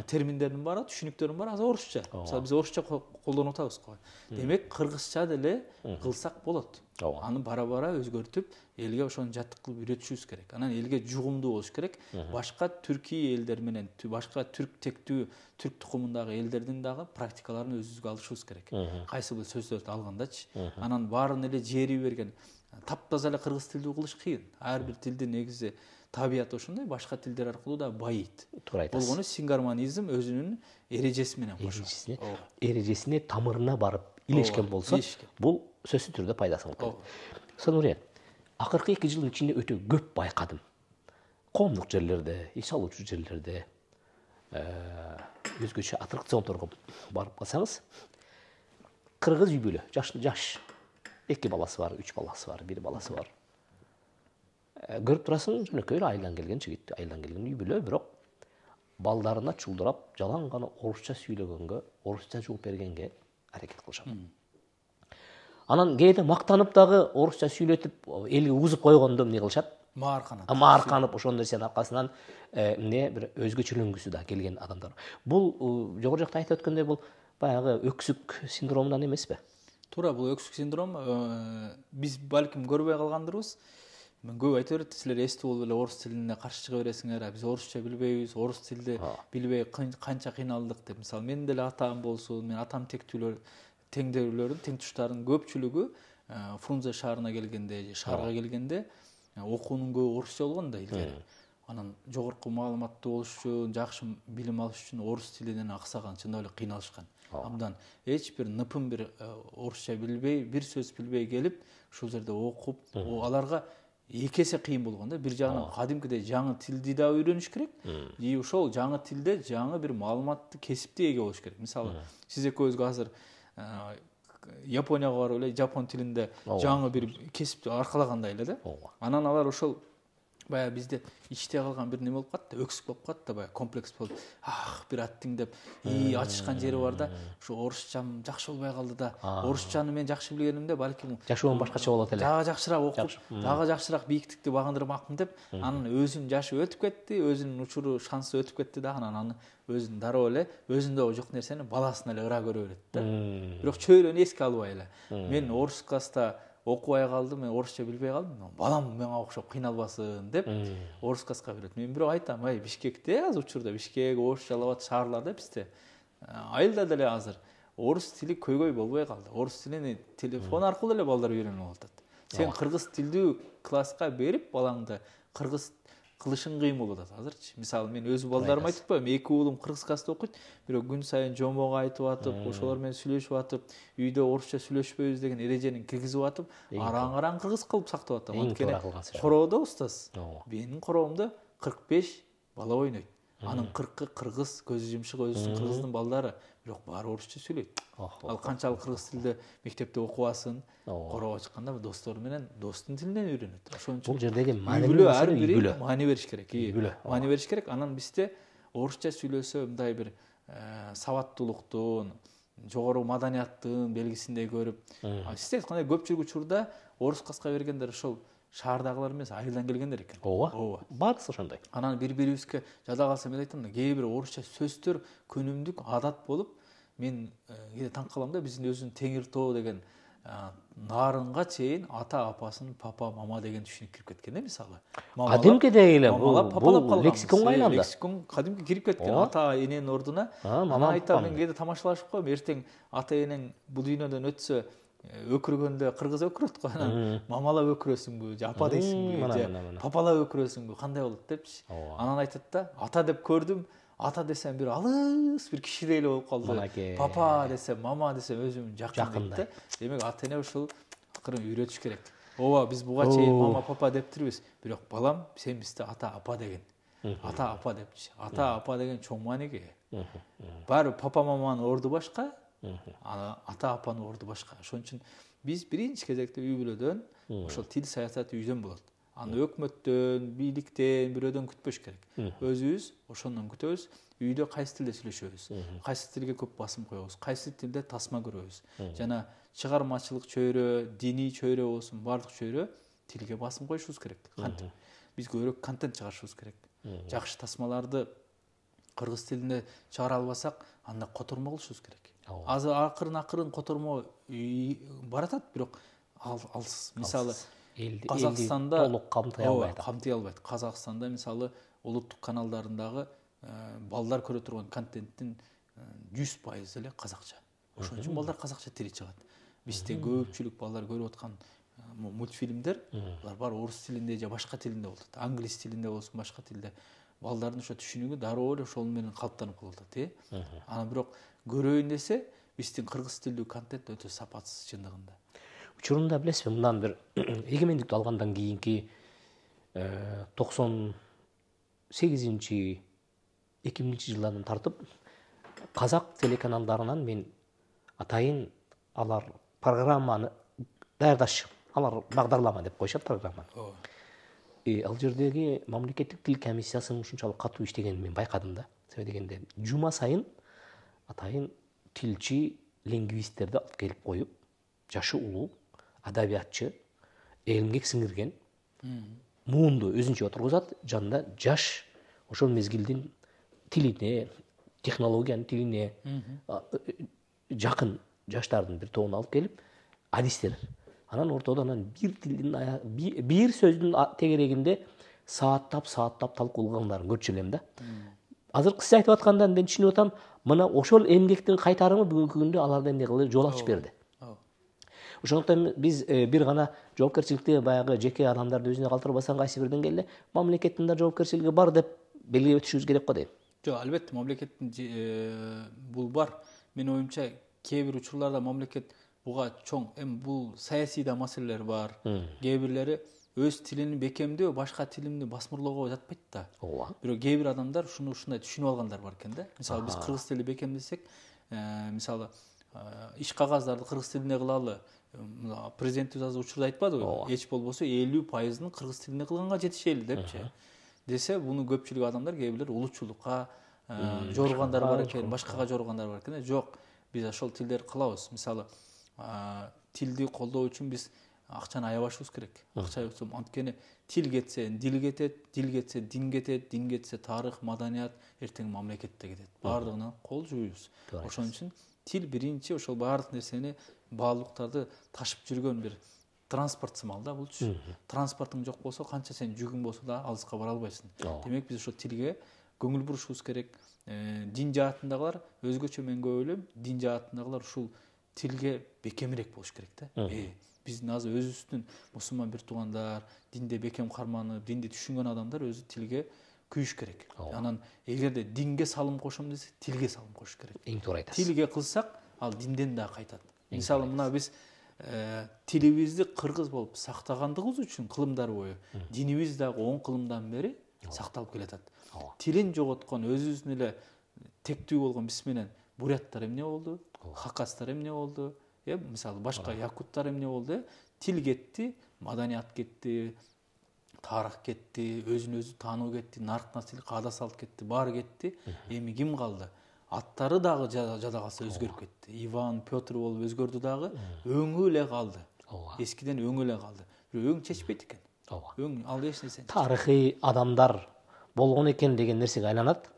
терминдердин баары, түшүнүктөрдүн баары азыр орусча. Мисалы биз орусча колдонуп атабыз го. Демек, кыргызча деле кылсак болот. Аны бара-бара өзгөртүп, элге ошону жаттык кылып үйрөтүшүбүз керек. Анан элге жугумдуу болуш керек. Башка түркий элдер менен, башка түрк тектүү, түрк тукумундагы элдердин дагы практикаларын өзүбүзгө алышыбыз керек. Кайсы бир сөздөрдү алгандачы. Анан баарын эле жери берген. Таптаза эле кыргыз тилди кылыш кыйын. Ар бир тилдин негизи табияты ошондой, башка тилдер аркылуу да байыйт. Туура айтасыз. Болгону сингармонизм өзүнүн эрежеси менен кошот. Эрежесине, тамырына барып илешкен болсо, бул сөзсүз түрдө пайдасын алат. Сонуре, акыркы 2 жылдын ичинде өтө көп байкадым. Коомдук жерлерде, иш алуучу жерлерде, өзгөчө аттракциондорго барып калсаңыз, кыргыз үй бүлө, жаш, 2 баласы бар, 3 баласы бар, 1 баласы бар. Көрүп турасың, жөнөкөй айылдан келген жигит, айылдан келген үй бүлө, бирок балдарына чулдурап, жалаң гана орусча сүйлөгөнгө, орусча жооп бергенге аракет кылышат. Анан кээде мактанып дагы орусча сүйлөтүп, элге угузуп койгондо эмне кылышат? Маарканып ошондой нерсенин аркасынан бир өзгөчөлөнгүсү да келген адамдар. Бул жогору жакта айтып өткөндөй, бул баягы өксүк синдромунан эмеспи? Туура, бул өксүк синдром биз балким көрбөй калгандырбыз. Мен көп айта берет, силер эстип болуп эле орус тилине каршы чыга бересиңер, биз орусча билбейбиз, орус тилди билбей канча кыйналдык деп. Мисалы, менин деле атам болсун, мен атам теңдеүүлөрүн, теңтуштардын көпчүлүгү Фрунзе шаарына келгенде, шаарга келгенде окуунун көбү орусча болгон да илгери. анан жогорку маалыматтуу болуш үчүн, жакшы билим алыш үчүн орус тилинен аксаган, чындап эле кыйналышкан. Абдан эч бир ныпын бир орусча билбей, бир сөз билбей келип, ушул жерде окуп, аларга эки эсе кыйын болгон да. Бир жагынан кадимкидей жаңы тилди да үйрөнүш керек, и ошол жаңы тилде жаңы бир маалыматты кесипти эге болуш керек. Мисалы, сиз экөөбүзгө азыр Японияга барып эле жапон тилинде жаңы бир кесипти аркалагандай эле да. Анан алар ошол баягы бизде ичте калган бир неме болуп калат да, өксүк болуп калат да, баягы комплекс болуп, бир аттиң деп ачышкан жери бар да, ушу орусчам жакшы болбой калды да, орусчаны мен жакшы билгенимде балким жашоом башкача болот эле. Дагы жакшыраак окуп, дагы жакшыраак бийиктикти багындырмакмын деп, анын өзүнүн жашы өтүп кетти, өзүнүн учуру, шансы өтүп кетти да, анан аны өзүн дароо эле өзүндө жок нерсени баласына эле ыра көрө берет да. Бирок чөйрөнү эске албай эле. Мен орус класста окубай калдым, мен орусча билбей калдым. Балам менга окшоп кыйналбасын деп орус класска берет. Мен бирок айтам, Бишкекте азыр учурда Бишкек, Ош, Жалал Абад шаарларда бизде айылда деле азыр орус тили көйгөй болбой калды. Орус тилин телефон аркылуу эле балдар үйрөнүп атат. Сен кыргыз тилдүү класска берип балаңды кыргыз кылышың кыйын болуп атат азырчы. Мисалы, мен өз балдарыма айтып коем, эки уулум кыргыз класста окуйт, бирок күн сайын жомого айтып атып, ошолор менен сүйлөшүп атып, үйдө орусча сүйлөшпөйбүз деген эрежени киргизип атып, араң кыргыз кылып сактап атам. Анткени короодо устаз, менин короомдо 45 бала ойнойт. Анын 40-ы кыргыз, көзү жумшук өзүнүн кыргыздын балдары, бирок баары орусча сүйлөйт. Ал канчалык кыргыз тилде мектепте окубасын, короого чыкканда достору менен достун тилинен үйрөнөт. Ошон үчүн бул жердеги маанилүү ар бири маани бериш керек. Маани бериш керек. Анан бизде орусча сүйлөсө мындай бир сабаттуулуктун, жогору маданияттын белгисиндей көрүп, сиз айткандай көпчүлүк учурда орус класска бергендер ошол шаардагылар эмес, айылдан келгендер экен. Ооба. Баарысы ошондой. Анан бири-бирибизге жада калса, мен айтам да, кээ бир орусча сөздөр күнүмдүк адат болуп, мен кээде таң калам да, биздин өзүнүн Теңир Тоо деген нарынга чейин ата апасын папа мама деген түшүнүк кирип кеткен да, мисалы. Кадимкидей эле бул лексиконго айланды. Лексикон кадимки кирип кеткен ата эненин ордуна. Анан айтам, мен кээде тамашалашып коем, эртең ата энең бул дүйнөдөн өтсө өкүргөндө кыргыз өкүрөт го, анан мамалап өкүрөсүңбү же апа дейсиңби же папалап өкүрөсүңбү, кандай болот депчи. Анан айтат да, ата деп көрдүм, ата десем бир алыс бир кишидей эле болуп калды. Папа десем, мама десем өзүм жакын дейт да. Демек ата эне ушул акырын үйрөтүш керек. Ооба, биз буга чейин мама папа дептирбиз, бирок балам сен бизде ата апа деген. Ата апа депчи. Ата апа деген чоң мааниге. Баары папа маманын орду башка, ата апанын орду башка. Ошон үчүн биз биринчи кезекте үй бүлөдөн ошол тил саясаты үйдөн болот. Аны өкмөттөн, бийликтен, бирөөдөн күтпөш керек. Өзүбүз ошондон күтөбүз. Үйдө кайсы тилде сүйлөшөбүз, кайсы тилге көп басым коебуз, кайсы тилде тасма көрөбүз. Жана чыгармачылык чөйрө, диний чөйрө болсун, баардык чөйрө тилге басым коюшубуз керек. Кантип биз көбүрөөк контент чыгарышыбыз керек. Жакшы тасмаларды кыргыз тилинде чыгара албасак, анда котормо кылышыбыз керек. Азыр акырын котормо баратат, бирок алсыз. Мисалы, Казакстанда толук камтый албайт. Казакстанда мисалы улуттук каналдарындагы балдар көрө турган контенттин 100% эле казакча. Ошон үчүн балдар казакча тили чыгат. Бизде көпчүлүк балдар көрүп аткан мультфильмдер алар бар орус тилинде же башка тилинде болот. Англис тилинде болсун, башка тилде. Балдардын ошо түшүнүгү дароо эле ошол менен калыптанып калат. Анан бирок көрөйүн десе, биздин кыргыз тилдүү контент өтө сапатсыз чындыгында. Учурунда билесизби, мындан бир эгемендикти алгандан кийинки 98-2000 жылдардан тартып казак телеканалдарынан мен атайын алар программаны даярдаш, алар багдарлама деп коюшат программаны. Ал жердеги мамлекеттик тил комиссиясынын ушунчалык катуу иштегенин мен байкадым да. Себеби дегенде жума сайын атайын тилчи, лингвисттерди алып келип коюп, жашы улуу адабиятчы, эмгек сиңирген муунду өзүнчө отургузат, жанында жаш ошол мезгилдин тилине, технологиянын тилине жакын жаштардын бир тобун алып келип, адистер. Анан ортодо бир тилдин бир сөздүн тегерегинде сааттап талкуулагандарын көрчү элем да. Азыр сиз айтып аткандан мен түшүнүп атам, мына ошол эмгектин кайтарымы бүгүнкү күндө аларды эмне кылды, жол ачып берди. Ошондуктан биз бир гана жоопкерчиликти баягы жеке адамдарды өзүнө калтырбастан кайсы бир деңгээлде мамлекеттин да жоопкерчилиги бар деп белгилеп өтүшүбүз керек го дейм. Жок, албетте мамлекеттин бул бар. Менин оюмча кээ бир учурларда мамлекет буга чоң, эми бул саясий да маселелер бар. Кээ бирлери өз тилин бекемдөө башка тилимди басмырлоого жатпайт да. Ооба. Бирок кээ бир адамдар ушундай түшүнүп алгандар бар экен да. Мисалы биз кыргыз тилин бекемдесек, мисалы иш кагаздарды кыргыз тилинде кылалы. Президентибиз азыр учурда айтпадыбы? Эч болбосо 50%-ын кыргыз тилинде кылганга жетишели депчи. Десе, буну көпчүлүк адамдар кээ бирлер улутчулукка жоругандар бар экен, башкага жоругандар бар экен. Жок, биз ошол тилдерди кылабыз. Мисалы, тилди колдоо үчүн биз акчаны аябашыбыз керек. Акча өксөм, анткени тил кетсе, дил кетет, дил кетсе, дин кетет, дин кетсе, тарых, маданият, эртең мамлекетте кетет. Баардыгынан кол жууйбуз. Ошон үчүн тил биринчи ошол баардык нерсени, баалуулуктарды ташып жүргөн бир транспорт сымал да булчу. Транспортуң жок болсо, канча сен жүгүң болсо да алыска бара албайсың. Демек биз ошо тилге көңүл бурушубуз керек. Дин жаатындагылар өзгөчө, мен көп ойлойм, дин жаатындагылар ушул тилге бекемирээк болуш керек да. Биздин азыр өзүбүздүн мусулман бир туугандар, динде бекем карманып, динди түшүнгөн адамдар өзү тилге күйүш керек. Анан эгерде динге салым кошом десе, тилге салым кош керек. Эң туура айтасыз. Тилге кылсак, ал динден да кайтат. Мисалы, мына биз тилибизди кыргыз болуп сактагандыгыбыз үчүн кылымдар бою динибиз дагы 10 кылымдан бери сакталып келатат. Тилин жоготкон, өзүбүздүн эле тектүү болгон биз менен буряттар эмне болду, хакастар эмне болду, мисалы башка якуттар эмне болду, тил кетти, маданият кетти, тарых кетти, өзүн өзү таануу кетти, нарк насил, каада салт кетти, баары кетти. Эми ким калды? Аттары дагы жада калса өзгөрүп кетти. Иван, Петр болуп өзгөрдү дагы, өңү эле калды. Эскиден өңү эле калды. Бирок өң чечпейт экен. Өң ал эч нерсе. Тарыхый адамдар болгон экен деген нерсеге айланат.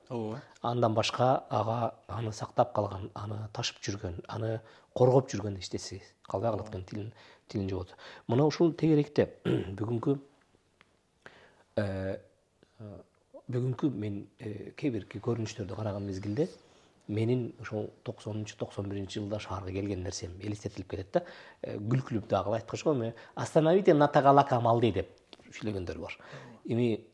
Андан башка аны сактап калган, аны ташып жүргөн, аны коргоп жүргөн эчтеси калбай калат экен, тилин жоготу. Мына ушул тегеректе бүгүнкү мен кээ бир көрүнүштөрдү караган мезгилде менин ошол 90-91 жылда шаарга келген нерсем элестетилип кетет да. Күлкүлүп дагы айткачкы, эми остановите натагалака малды деп сүйлөгөндөр бар. Эми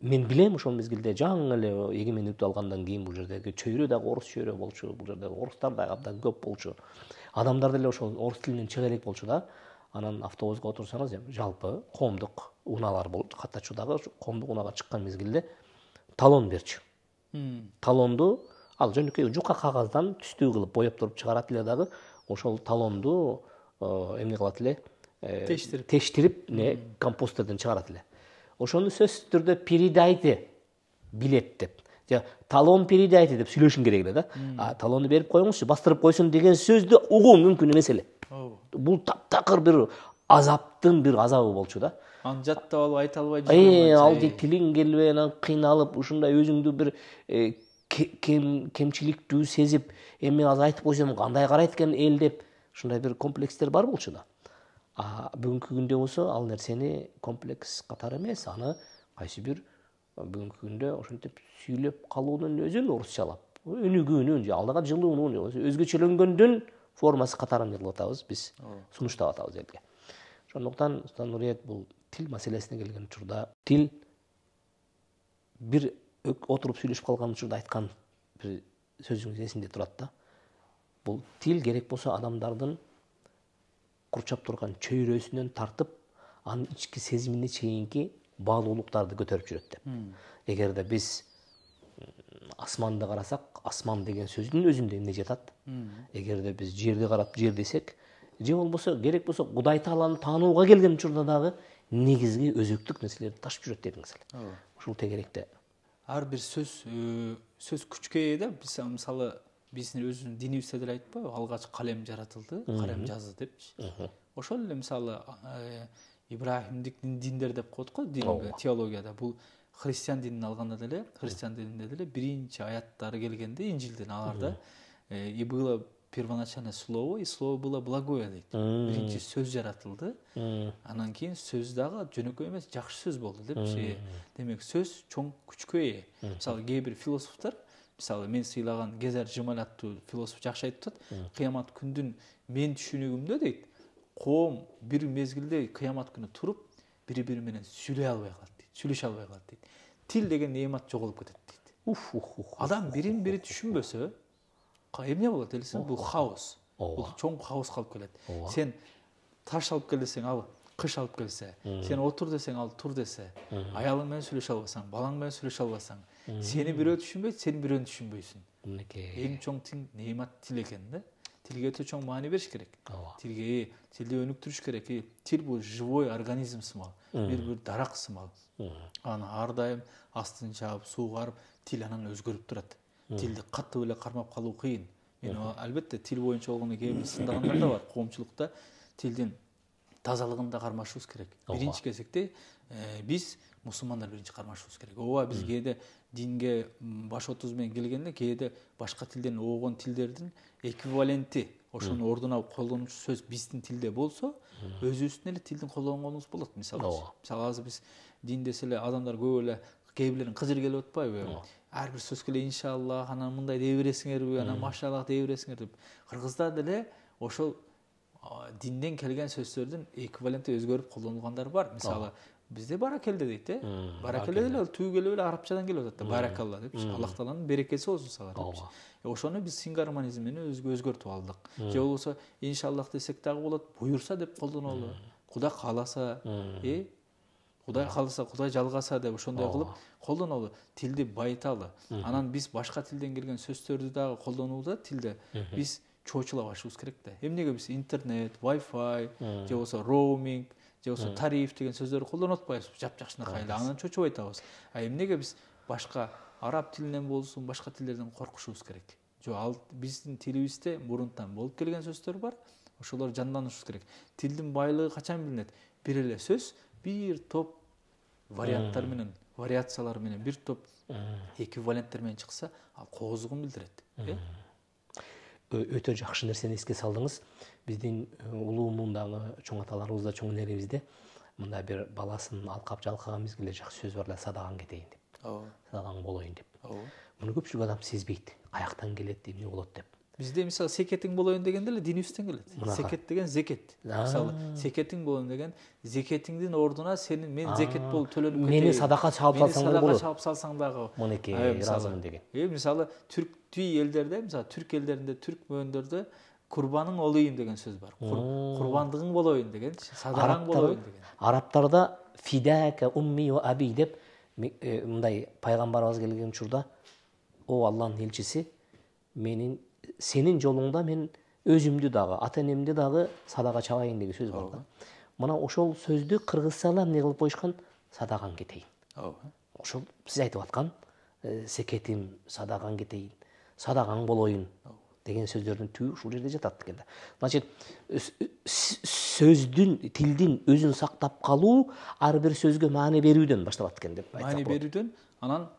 мен билем ошол мезгилде жаңы эле эгемендикти алгандан кийин бул жердеги чөйрө дагы орус чөйрө болчу, бул жердеги орустар дагы абдан көп болчу. Адамдар деле ошол орус тилинен чыга элек болчу да. Анан автобуска отурсаңыз, жалпы коомдук унаалар болчу, каттачуудагы коомдук унага чыккан мезгилде талон берчү. Талонду ал жөнөкөй жука кагаздан түстүү кылып боеп туруп чыгарат эле дагы, ошол талонду эмне кылат эле? Тештирип, компостерден чыгарат эле. Ошону сөзсүз түрдө передайте билет деп. Талон передайте деп сүйлөшүң керек эле да. Талонду берип коюңузчу, бастырып койсун деген сөздү угуу мүмкүн эмес эле. Бул таптакыр бир азаптын бир азабы болчу да. Аны жаттап алып айта албай жүргөн. Алды тилиң келбей, анан кыйналып, ушундай өзүңдү бир кемчиликтүү сезип, эми азыр айтып койсом кандай карайт экен эл деп, ушундай бир комплекстер бар болчу да. Бүгүнкү күндө болсо ал нерсени комплекс катары эмес, аны кайсы бир бүгүнкү күндө ошентип сүйлөп калуунун өзүн орусчалап, өнүгүүнүн, алдыга жылуунун, өзгөчөлөнгөндүн формасы катары эмне кылып атабыз, биз сунуштап атабыз элге. Ошондуктан Устан Нуриет бул тил маселесине келген учурда, тил бир отуруп сүйлөшүп калган учурда айткан бир сөзүңүз эсимде турат да. Бул тил керек болсо адамдардын курчап турган чөйрөсүнөн тартып, анын ички сезимине чейинки баалуулуктарды көтөрүп жүрөт деп. Эгерде биз асманды карасак, асман деген сөздүн өзүндө эмне жатат? Эгерде биз жерди карап жер десек, же болбосо керек болсо Кудай Тааланы таанууга келген учурда дагы негизги өзөктүк нерселерди ташып жүрөт дедиңиз эле. Ушул тегеректе ар бир сөз күчкө ээ да. Биз мисалы биздин өзүбүздүн динибизде деле айтпайбы, алгач калем жаратылды, калем жазды депчи. Ошол эле мисалы Ибрахимдик диндер деп коет го, теологияда. Бул христиан динин алганда деле, христиан дининде деле биринчи аяттары келгенде Инжилден аларда и было первоначальное слово, и слово было благое дейт. Биринчи сөз жаратылды. Анан кийин сөз дагы жөнөкөй эмес, жакшы сөз болду депчи. Демек сөз чоң күчкө ээ. Мисалы кээ бир философтор, мисалы мен сыйлаган Гезер Жымал аттуу философ жакшы айтып атат, кыямат күндүн мен түшүнүгүмдө дейт, коом бир мезгилде кыямат күнү туруп бири менен сүйлөй албай калат дейт, сүйлөшө албай калат дейт. Тил деген неымат жоголуп кетет дейт. Адам бирин бири түшүнбөсө эмне болот элесиң? Бул хаос. Бул чоң хаос калып келет. Сен таш алып кел десең, ал кыш алып келсе, сен отур десең, ал тур десе, аялың менен сүйлөшө албасаң, балаң менен сүйлөшө албасаң, сени бирөө түшүнбөйт, сен бирөөнү түшүнбөйсүң. Эң чоң неымат тил экен да. Тилге өтө чоң маани бериш керек. Тилге, тилди өнүктүрүш керек. Тил бул живой организм сымал, бир дарак сымал. Аны ар дайым астын чаап, суу карып, тил анан өзгөрүп турат. Тилди катуу эле кармап калуу кыйын. Мен албетте тил боюнча болгону кээ бир сындагандар да бар. Коомчулукта тилдин тазалыгын да кармашыбыз керек. Биринчи кезекте биз мусулмандар биринчи кармашыбыз керек. Ооба биз кээде динге башотубуз менен келгенде кээде башка тилден огон тилдердин эквиваленти ошонун ордуна колдонуучу сөз биздин тилде болсо, өзүбүздүн эле тилдин колдонгонубуз болот. Мисалы азыр биз дин десе эле адамдар көп эле кээ бирлерин кызыр келип атпайбы? Ар бир сөзгө эле иншаллах, анан мындай дей бересиңерби, анан машаллах дей бересиңер деп. Кыргызда деле ошол динден келген сөздөрдүн эквиваленти өзгөрүп колдонулгандар бар. Мисалы бизде баракелде дейт, баракелде деле түү келип эле арабчадан келип атат да, баракалла депчи. Аллах тааланын берекеси болсун сага депчи. Ошону биз сингармонизм менен өзгөртүп алдык. Же болбосо иншаллах десек дагы болот, буюрса деп колдонолу. Кудай кааласа, Кудай кааласа, Кудай жалгаса деп ошондой кылып колдонолу. Тилди байыталы. Анан биз башка тилден келген сөздөрдү дагы колдонууда тилде биз чоочула башыбыз керек да. Эмнеге биз интернет, Wi-Fi, же болбосо роуминг, же болбосо тариф деген сөздөрдү колдонуп атпайбыз? Жапжакшынакай эле анан чочуп айтабыз. Эмнеге биз башка араб тилинен болсун, башка тилдерден коркушубуз керек? Жок, ал биздин тилибизде мурунтан болуп келген сөздөр бар. Ошолор жанданышыбыз керек. Тилдин байлыгы качан билинет? Бир эле сөз бир топ варианттар менен, вариациялар менен, бир топ эквиваленттер менен чыкса, ал коозугун билдирет. Өтө жакшы нерсени эске салдыңыз. Биздин улуу муундагы чоң аталарыбызда, чоң энелерибизде мындай бир баласын алкап жалкаган мезгилде жакшы сөз бар да, садаган кетейин деп. Садагаң болоюн деп. Муну көпчүлүк адам сезбейт. Каяктан келет, эмне болот деп. Бизде мисалы секетиң болоюн дегенде эле динибизден келет. Секет деген зекет. Мисалы секетиң болоюн деген зекетиңдин ордуна сенин мен зекет болуп төлөнүп кетейин. Мени садака чалып салсаң да болот. Садака чалып салсаң дагы. Мынеки ыраазымын деген. Мисалы түрк элдерде, мисалы түрк элдеринде, түрк мөөндөрдө курбаның олуйун деген сөз бар. Курбандыгың болоюн деген, садагаң болоюн деген. Арабтарда фидака умми ва аби деп мындай пайгамбарыбыз келген учурда, о Аллахнын элчиси, менин сенин жолуңда мен өзүмдү дагы, ата-энемди дагы садага чабайын деген сөз бар да. Мына ошол сөздү кыргызчалар эмне кылып коюшкан? Садагаң кетейин. Ошол сиз айтып аткан секетим садаган кетейин, садагаң болоюн деген сөздөрдүн түбү ушул жерде жатат экен да. Значит, сөздүн, тилдин өзүн сактап калуу ар бир сөзгө маани берүүдөн башталат экен деп айтсак болот. Маани берүүдөн, анан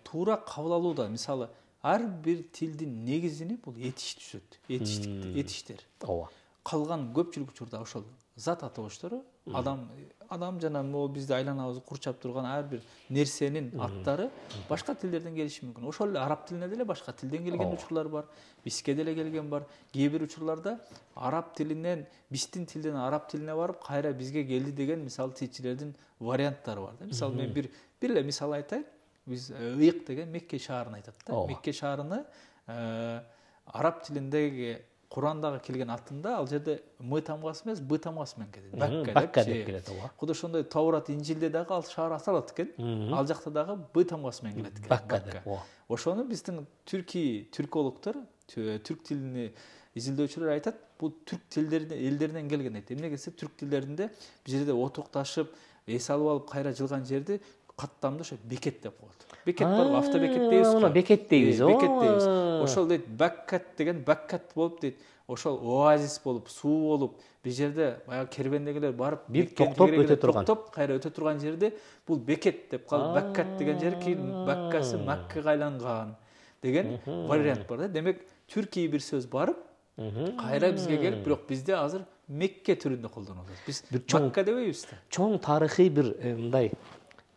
туура кабыл алуудан, мисалы ар бир тилдин негизини бул этиш түзөт. Этиштер. Ооба. Калган көпчүлүк учурда ошол зат атабаштору, адам жана могу бизди айланабызды курчап турган ар бир нерсенин аттары башка тилдерден келиши мүмкүн. Ошол эле араб тилине деле башка тилден келген учурлар бар. Бизге деле келген бар. Кээ бир учурларда араб тилинен, биздин тилден араб тилине барып, кайра бизге келди деген мисалы тилчилердин варианттары бар да. Мисалы мен бир эле мисал айтайын. Биз ыйык деген Мекке шаарын айтат да. Мекке шаарыны араб тилиндеги Курандагы келген атында ал жерде М тамгасы эмес, Б тамгасы менен келет. Бакка деп келет, ооба. Кудай ошондой Таурат, Инжилде дагы ал шаар аталат экен. Ал жакта дагы Б тамгасы менен келет экен. Бакка деп. Ошону биздин түркологдор, түрк тилини изилдөөчүлөр айтат, бул түрк тилдеринин элдеринен келген дейт. Эмнеге десе, түрк тилдеринде бир жерде отурукташып, эс алып алып кайра жылган жерди каттамды ошо бекет деп коет. Бекет бар, автобекет дейбиз. Мына бекет дейбиз. Бекет дейбиз. Ошол дейт, баккат деген баккат болуп дейт. Ошол оазис болуп, суу болуп, бир жерде баягы кербендегилер барып, бир токтоп өтө турган. Токтоп, кайра өтө турган жерде бул бекет деп калып, баккат деген жер кийин баккасы Маккага айланган деген вариант бар да. Демек, Түркия бир сөз барып, кайра бизге келип, бирок бизде азыр Мекке түрүндө колдонулат. Биз Макка дебейбиз да. Чоң тарыхый бир мындай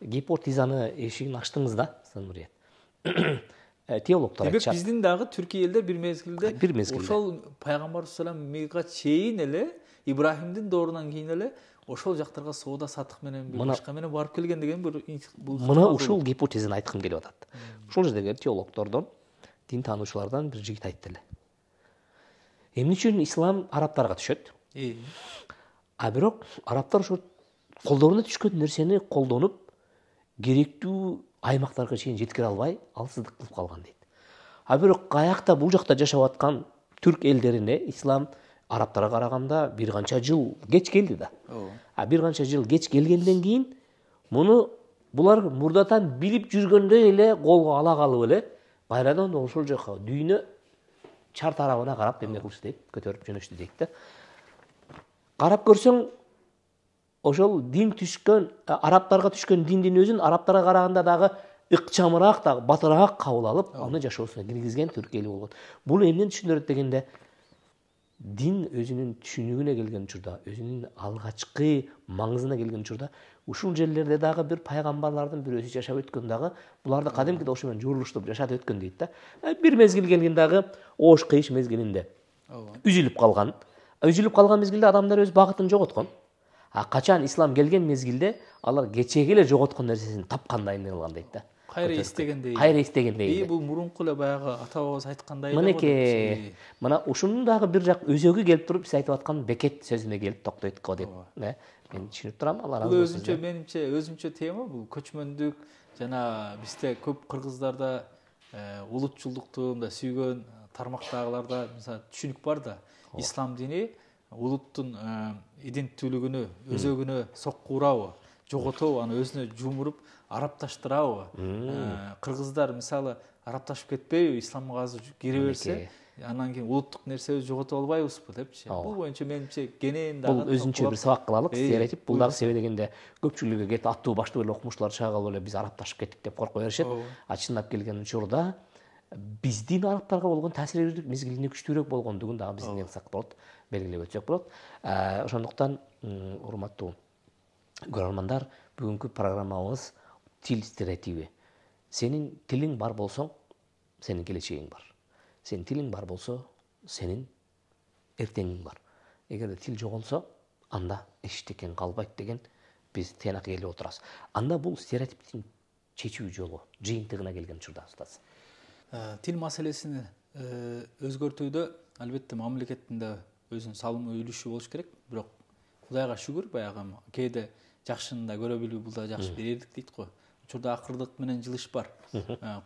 гипотезаны эшигин ачтыңыз да, Санурет. Теологдор айтышат. Демек биздин дагы Түркия элдер бир мезгилде ошол пайгамбарыбыз салам мига чейин эле Ибрахимдин доорунан кийин эле ошол жактарга соода саттык менен башка менен барып келген деген бул мына ушул гипотезени айткым келип атат. Ушул жердеги теологдордон, дин таануучулардан бир жигит айтты эле. Эмне үчүн ислам арабтарга түшөт? А бирок арабтар ошо колдоруна түшкөн нерсени колдонуп, керектүү аймактарга чейин жеткире албай, алсыздык кылып калган дейт. А бирок каякта бул жакта жашап аткан түрк элдерине ислам арабтарга караганда бир канча жыл кеч келди да. А бир канча жыл кеч келгенден кийин муну булар мурдатан билип жүргөндөй эле колго ала калып эле кайрадан ошол жака дүйнө чар тарабына карап эмне кылышты дейт, көтөрүп жөнөштү дейт да. Карап көрсөң ошол дин түшкөн, арабтарга түшкөн диндин өзүн арабтарга караганда дагы ыкчамыраак дагы батыраак кабыл алып, аны жашоосуна киргизген түрк эли болгон. Бул эмнени түшүндүрөт дегенде, дин өзүнүн түшүнүгүнө келген учурда, өзүнүн алгачкы маңызына келген учурда, ушул жерлерде дагы бир пайгамбарлардын бирөөсү жашап өткөн дагы, буларды кадимкиде ошо менен журулуштуп жашап өткөн дейт да. Бир мезгил келген дагы оош кыйыш мезгилинде үзүлүп калган. Үзүлүп калган мезгилде адамдар өз багытын жоготкон. А качан ислам келген мезгилде алар кечеги эле жоготкон нерсесин тапкандай эмне кылган дейт да. Кайра истегендей. Кайра истегендей. Бул мурунку эле баягы ата бабабыз айткандай эле. Мынеке, мына ушунун дагы бир жак өзөгү келип туруп, сиз айтып аткан бекет сөзүнө келип токтойт го деп. Мен түшүнүп турам, Алла разы болсун. Бул менимче өзүнчө тема, бул көчмөндүк жана бизде көп кыргыздарда улутчулдукту мындай сүйгөн тармактагыларда мисалы түшүнүк бар да. Ислам дини улуттун иденттүүлүгүнө, өзөгүнө сокку урабы, жоготобу, аны өзүнө жумуруп, арапташтырабы? Кыргыздар мисалы арапташып кетпейби, исламга азыр кире берсе, анан кийин улуттук нерсебизди жогото албайбызбы депчи. Бул боюнча менимче кенен дагы бул өзүнчө бир сабак кылалык, стереотип. Бул дагы себеби дегенде көпчүлүгү кетип аттуу баштуу эле окумуштуулар чыга калып эле биз арапташып кеттик деп коркуп беришет. А чындап келген учурда биздин арабтарга болгон таасирибиздин мезгилинде күчтүүрөөк болгондугун дагы биз эмне кылсак болот, белгилеп өтсөк болот. Ошондуктан урматтуу көрөрмандар, бүгүнкү программабыз тил стереотиби. Сенин тилиң бар болсоң, сенин келечегиң бар. Сенин тилиң бар болсо, сенин эртеңиң бар. Эгерде тил жоголсо, анда эчтекен калбайт деген биз тыянак ээлеп отурабыз. Анда бул стереотиптин чечүү жолу, жыйынтыгына келген учурда устаз. Тил маселесин өзгөртүүдө албетте мамлекеттин да өзүнүн салымы үлүшү болуш керек. Бирок Кудайга шүгүр, баягы кээде жакшыны да көрө билүү, бул да жакшы бир эрдик дейт го. Учурда акырдык менен жылыш бар.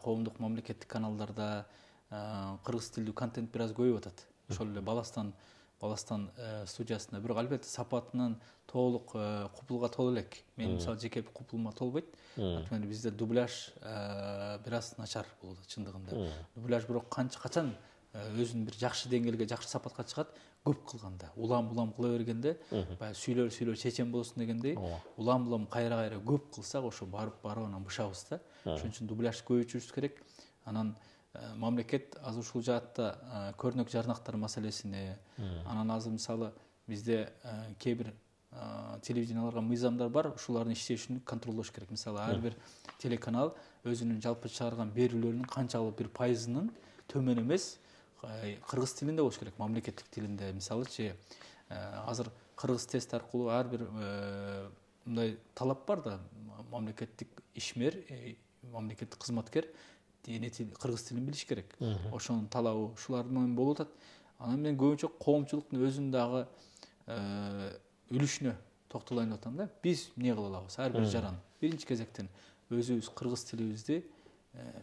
Коомдук мамлекеттик каналдарда кыргыз тилдүү контент бир аз көбөйүп атат. Ошол эле Баластан студиясында. Бирок албетте сапатынан толук купулга толо элек. Мен мисалы жеке купулума толбойт. Анткени бизде дубляж бир аз начар болот чындыгында. Дубляж бирок качан өзүнүн бир жакшы деңгээлге, жакшы сапатка чыгат, көп кылганда, улам кыла бергенде, баягы сүйлөр чечен болсун дегендей, улам кайра көп кылсак, ошо барып анан бышабыз да. Ошон үчүн дубляж көбөйтүшүбүз керек. Анан мамлекет азыр ушул жаатта көрнөк жарнактар маселесине, анан азыр мисалы бизде кээ бир телевиденияларга мыйзамдар бар, ушулардын иштешин контролдош керек. Мисалы ар бир телеканал өзүнүн жалпы чыгарган берүүлөрүнүн канчалык бир пайызынын төмөн эмес кыргыз тилинде болуш керек, мамлекеттик тилинде. Мисалычы азыр кыргыз тест аркылуу ар бир мындай талап бар да, мамлекеттик ишмер, мамлекеттик кызматкер кыргыз тилин билиш керек. Ошонун талабы ушулар менен болуп атат. Анан мен көбүнчө коомчулуктун өзүнүн дагы үлүшүнө токтолоюн деп атам да. Биз эмне кыла алабыз? Ар бир жаран биринчи кезектен өзүбүз кыргыз тилибизди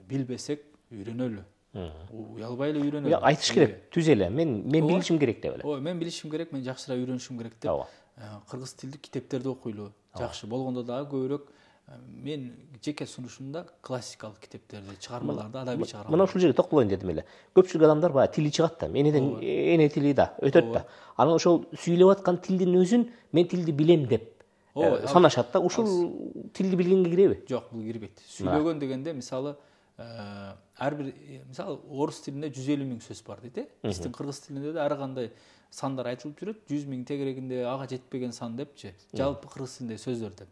билбесек үйрөнөлү. Уялбай эле үйрөнөлү. Айтыш керек, түз эле. Мен билишим керек деп эле. Мен билишим керек, мен жакшыраак үйрөнүшүм керек деп. Кыргыз тилди китептерди окуйлу. Жакшы болгондо дагы көбүрөөк мен жеке сунушумда классикалык китептерди, чыгармаларды, адабий чыгармаларды. Мына ушул жерге токтолоюн дедим эле. Көпчүлүк адамдар баягы тили чыгат да, эне тили да, өтөт да. Анан ошол сүйлөп аткан тилдин өзүн мен тилди билем деп санашат да. Ушул тилди билгенге киреби? Жок, бул кирбейт. Сүйлөгөн дегенде мисалы ар бир мисалы орус тилинде 150 000 сөз бар дейт, биздин кыргыз тилинде да ар кандай сандар айтылып жүрөт, 100 000 тегерегинде ага жетпеген сан депчи, жалпы кыргыз тилинде сөздөр деп.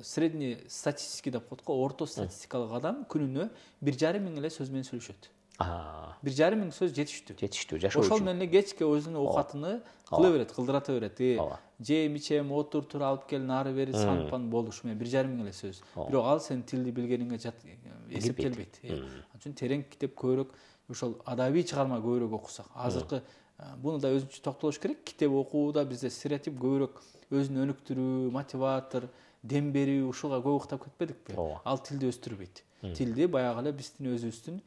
Средний статистики деп коет го, орто статистикалык адам күнүнө 1,5 000 эле сөз менен сүйлөшөт. 1,5 миң сөз жетиштүү. Жашоо Ошол үчүн. менен эле кечке өзүнүн оокатыны кыла берет, кылдырата берет. Жейм, ичем, отур, тур, алып кел, нары бери, санпан болду. Ушу менен 1,5 миң эле сөз. Бирок ал сенин тилди билгениңе эсептелбейт. Ал үчүн терең китеп көбүрөөк, ошол адабий чыгарма көбүрөөк окусак. Азыркы буну да өзүнчө токтолуш керек. Китеп окууда бизде стереотип көбүрөөк өзүн өнүктүрүү, мотиватор, дем берүү, ушуга көп уктап кетпедикпи? Ал тилди өстүрбөйт. Тилди баягы эле биздин өзүбүздүн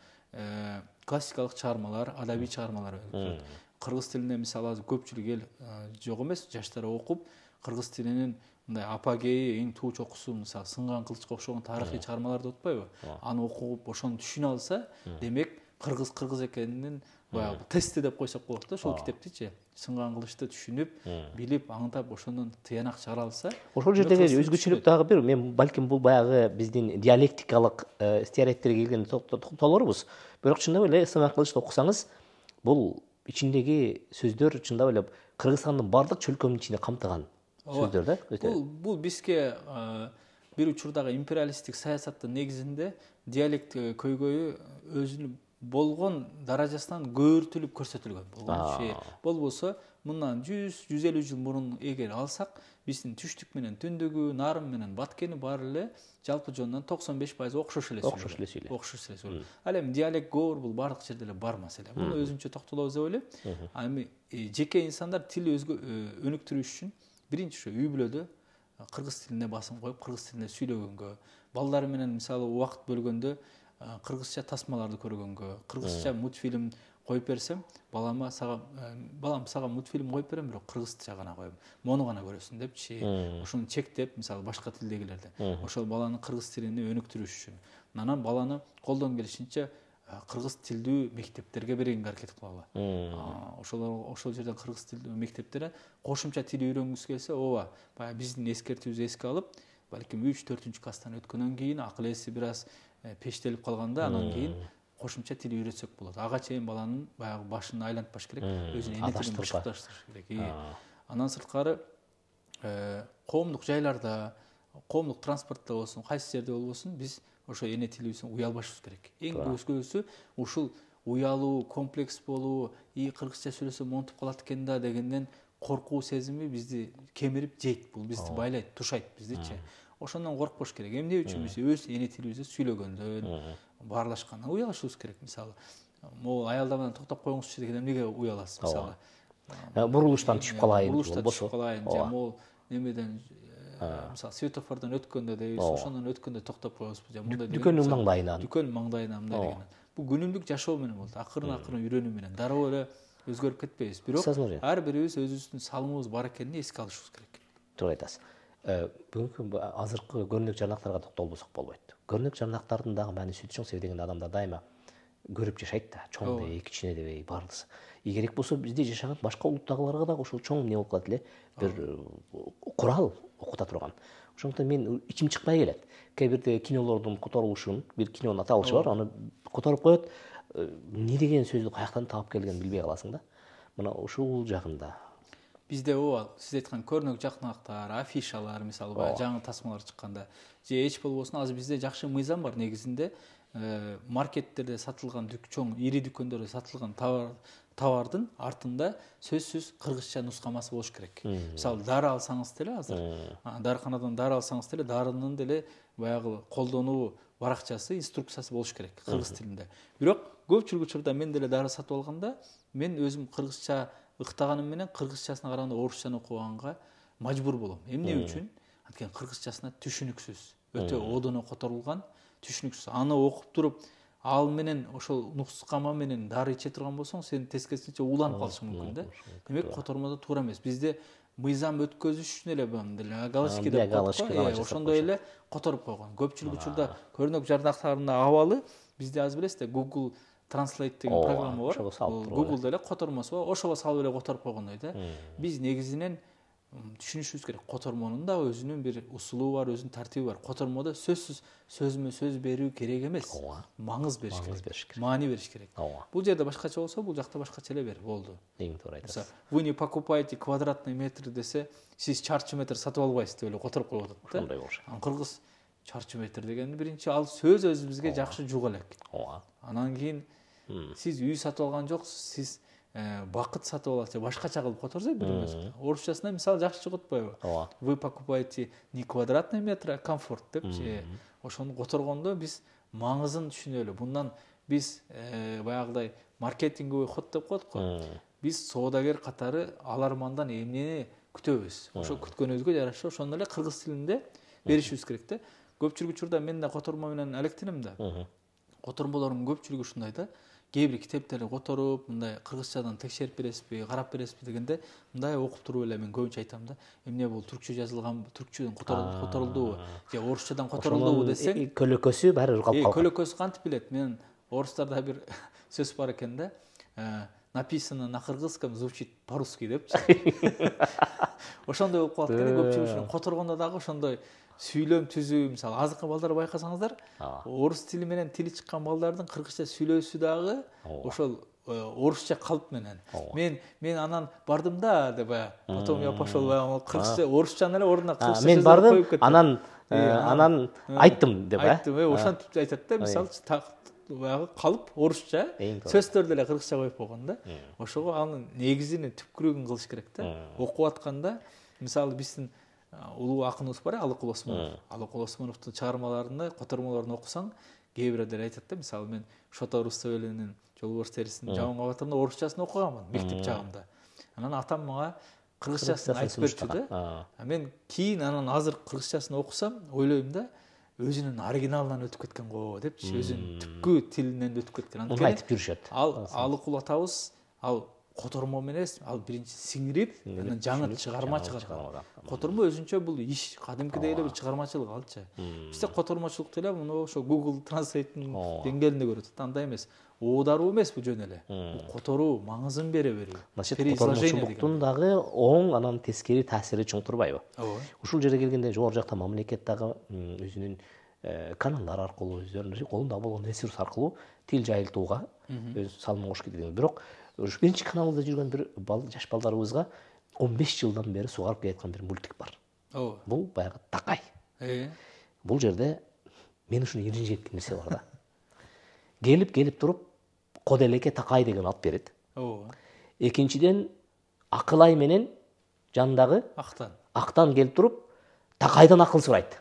классикалык чыгармалар, адабий чыгармалар өткөрөт. Кыргыз тилинде мисалы азыр көпчүлүк эл жок эмес, жаштар окуп, кыргыз тилинин мындай апогейи, эң туу чокусу мисалы Сынган кылычка окшогон тарыхый чыгармаларды утпайбы? Аны окуп, ошону түшүнө алса, демек кыргыз экенин баягы тести деп койсок болот да, ошол китептичи. Сынган кылычты түшүнүп, билип, аңдап, ошондон тыянак чыгара алса, ошол жердеги өзгөчөлүк дагы бир, мен балким бул баягы биздин диалектикалык стереотиптерге келгенде токтолорбуз. Бирок чындап эле Сынган кылычты окусаңыз, бул ичиндеги сөздөр чындап эле Кыргызстандын бардык чөлкөмүнүн ичинде камтыган сөздөр да. Бул бизге бир учурдагы империалисттик саясаттын негизинде диалект көйгөйү өзүнүн болгон даражасынан көбүртүлүп көрсөтүлгөн. Болбосо мындан 100-150 жыл мурун эгер алсак, биздин түштүк менен түндүгү, нарым менен баткени баары эле жалпы жонунан 95% окшош эле сүйлөйт. Ал эми диалект говор бул бардык жерде эле бар маселе. Муну өзүнчө токтолобуз деп ойлойм. Эми жеке инсандар тил өнүктүрүү үчүн биринчи үй бүлөдө кыргыз тилине басым коюп, кыргыз тилинде сүйлөгөнгө, балдары менен мисалы убакыт бөлгөндө кыргызча тасмаларды көргөнгө, кыргызча мультфильм коюп берсем, балам сага мультфильм коюп берем, бирок кыргызча гана коем, мону гана көрөсүн депчи, ошону чектеп, мисалы башка тилдегилерди. Ошол баланы кыргыз тилине өнүктүрүш үчүн. Анан баланы колдон келишинче кыргыз тилдүү мектептерге берүүгө аракет кылалы. Ошол жерден кыргыз тилдүү мектептере кошумча тил үйрөнгүсү келсе, ооба, баягы биздин эскертүүбүздү эске алып, балким 3-4 класстан өткөндөн кийин акыл эси бир аз пештелип калганда, анан кийин кошумча тил үйрөтсөк болот. Ага чейин баланын баягы башын айлантпаш керек, өзүнүн эне тилин бышыкташтырыш керек. Андан сырткары коомдук жайларда, коомдук транспортто болсун, кайсы жерде болбосун, биз ошо эне тилибизден уялбашыбыз керек. Эң көбүсү ушул уялуу, комплекс болуу, кыргызча сүйлөсөм монтуп калат экен да дегенден коркуу сезими бизди кемирип жейт. Бул бизди байлайт, тушайт биздичи. Ошондон коркпош керек. Эмне үчүн биз өз эне тилибизди сүйлөгөндөн, баарлашкандан уялышыбыз керек. Мисалы, могул аялдар менен токтоп коюңузчу дегенде эмнеге уяласыз? Мисалы, бурулуштан түшүп калайын, же могул немеден, мисалы, светофордон өткөндө дейбиз, ошондон өткөндө токтоп коебузбу, же мындай дүкөндүн маңдайынан. Дүкөндүн маңдайынан мындай деген. Бул күнүмдүк жашоо менен болот. Акырын өйрөнүү менен дароо эле өзгөрүп кетпейбиз. Бирок ар бирибиз өзүбүздүн салымыбыз бар экенин эске алышыбыз керек. Туура айтасыз. Бүгүнкү азыркы көрүнүк жарнактарга токтолбосок болбойт. Көрүнүк жарнактардын дагы мааниси чоң, себеби дегенде адамдар дайыма көрүп жашайт да, чоң дебей, кичине дебей, бардысы. Керек болсо бизде жашаган башка улуттагыларга дагы ошол чоң эмне болуп калат эле, бир курал окута турган. Ошондуктан мен ичим чыкпай келет. Кээ бирде кинолордун которулушун, бир кинонун аталышы бар, аны которуп коет, эмне деген сөздү каяктан таап келгенин билбей каласың да. Мына ушул жагында бизде сиз айткан көрүнүк жарнактар, афишалар, мисалы баягы жаңы тасмалар чыкканда, же эч болбосун азыр бизде жакшы мыйзам бар негизинде. Маркеттерде сатылган чоң ири дүкөндөрдө сатылган товардын артында сөзсүз кыргызча нускамасы болуш керек. Мисалы, дары алсаңыз деле азыр, дарыканадан дары алсаңыз деле, дарынын деле баягы колдонуу баракчасы, инструкциясы болуш керек кыргыз тилинде. Бирок көпчүлүк учурда мен деле дары сатып алганда, мен өзүм кыргызча ыктаганым менен кыргызчасына караганда орусчаны окуганга мажбур болом. Эмне үчүн? Анткени кыргызчасына түшүнүксүз, өтө одоно которулган, түшүнүксүз. Аны окуп туруп, ал менен ошол нускама менен дары иче турган болсоң, сен тескерисинче уланып калышың мүмкүн да. Демек котормодо туура эмес. Бизде мыйзам өткөзүш үчүн эле галочки деп коет, ошондой эле которуп койгон. Көпчүлүк учурда көрүнүк жарнактарына абалы бизде азыр билесиз да, Google Translate деген программа бар. Google'да эле котормосу бар, ошого салып эле которуп койгондой да. Биз негизинен түшүнүшүбүз керек. Котормонун да өзүнүн бир усулу бар, өзүнүн тартиби бар. Котормодо сөзсүз сөзмө сөз берүү керек эмес. Маңыз бериш керек, маани бериш керек. Бул жерде башкача болсо, бул жакта башкача эле бер, болду. Эң туура айтасыз. Вы не покупаете квадратный метр десе, сиз чарчы метр сатып албайсыз деп эле которуп коюп атат да. Ошондой болуш. Кыргыз чарчы метр дегенди биринчи ал сөз өзүбүзгө жакшы жуга элек. Анан кийин сиз үй сатып алган жоксуз, сиз бакыт сатып аласыз же башкача кылып которсуз бирөөсү. Орусчасында мисалы жакшы чыгып атпайбы? Вы покупаете не квадратный метр, а комфорт депчи. Ошону которгондо биз маңызын түшүнөлү. Bundan биз баягыдай маркетинговый ход деп коет го. Биз соодагер катары алармандан эмнени күтөбүз. Ошо күткөнүбүзгө жараша ошону эле кыргыз тилинде беришибиз керек да. Көпчүлүк учурда мен да котормо менен алектенем да. Котормолордун көпчүлүгү ушундай да. Кээ бир китептерди которуп, мындай кыргызчадан текшерип бересизби, карап бересизби дегенде, мындай окуп туруп эле мен көбүнчө айтам да. Эмне бул түркчө жазылган, түркчөдөн которулдубу же орусчадан которулдубу десең, көлөкөсү баары бир калып калган. Көлөкөсү кантип билет? Мен орустарда бир сөз бар экен да. Написано на кыргызском, звучит по-русски депчи. Ошондой болуп калат экен, көпчүлүк которгондо дагы ошондой сүйлөм түзүү, мисалы азыркы балдар байкасаңыздар, орус тили менен тили чыккан балдардын кыргызча сүйлөөсү дагы ошол орусча калп менен. Мен анан бардым да деп, потом я пошел кыргызча, орусчаны эле ордуна кыргызча мен бардым, анан айттым деп, айттым, ошентип айтат да, мисалы баягы калып орусча сөздөрдү эле кыргызча коюп койгон да. Ошого анын негизини түпкүрүгүн кылыш керек да. Окуп атканда, мисалы биздин улуу акыныбыз бар, Алыкул Осмонов. Алыкул Осмоновдун чыгармаларында, котормолорун окусаң, кээ бирөөлөр айтат да, мисалы мен Шото Рустебелинин Жолборс терисинин жаман кабатында орусчасын окуганмын мектеп чагымда. Анан атам мага кыргызчасын айтып берчү да. Мен кийин анан азыр кыргызчасын окусам, ойлойм да, өзүнүн оригиналынан өтүп кеткен го депчи, өзүнүн түпкү тилинен өтүп кеткен. Муну айтып жүрүшөт. Ал Алыкул атабыз, ал котормо менен, ал биринчи сиңирип, анан жаңы чыгарма чыгарган. Котормо өзүнчө бул иш, кадимкидей эле бир чыгармачылык алчы. Бизде котормочулукту эле муну ошо Google Translate'нин деңгээлинде көрөт. Андай эмес. Оодаруу эмес бул жөн эле. Которуу, маңызын бере берүү. Значит, котормочулуктун дагы оң анан тескери таасири чоң турбайбы? Ушул жерге келгенде жогору жакта мамлекет дагы өзүнүн каналдар аркылуу, өздөрүнүн колунда болгон ресурс аркылуу тил жайылтууга өз салымын кошуп кеткен. Бирок биринчи каналда жүргөн бир жаш балдарыбызга 15 жылдан бери сугарып келаткан бир мультик бар. Бул баягы Такай. Бул жерде мен ушуну иринжип кеткен нерсе бар да. Келип туруп Коделеке Такай деген алып берет. Экинчиден Акылай менен жандагы Актан келип туруп Такайдан акыл сурайт.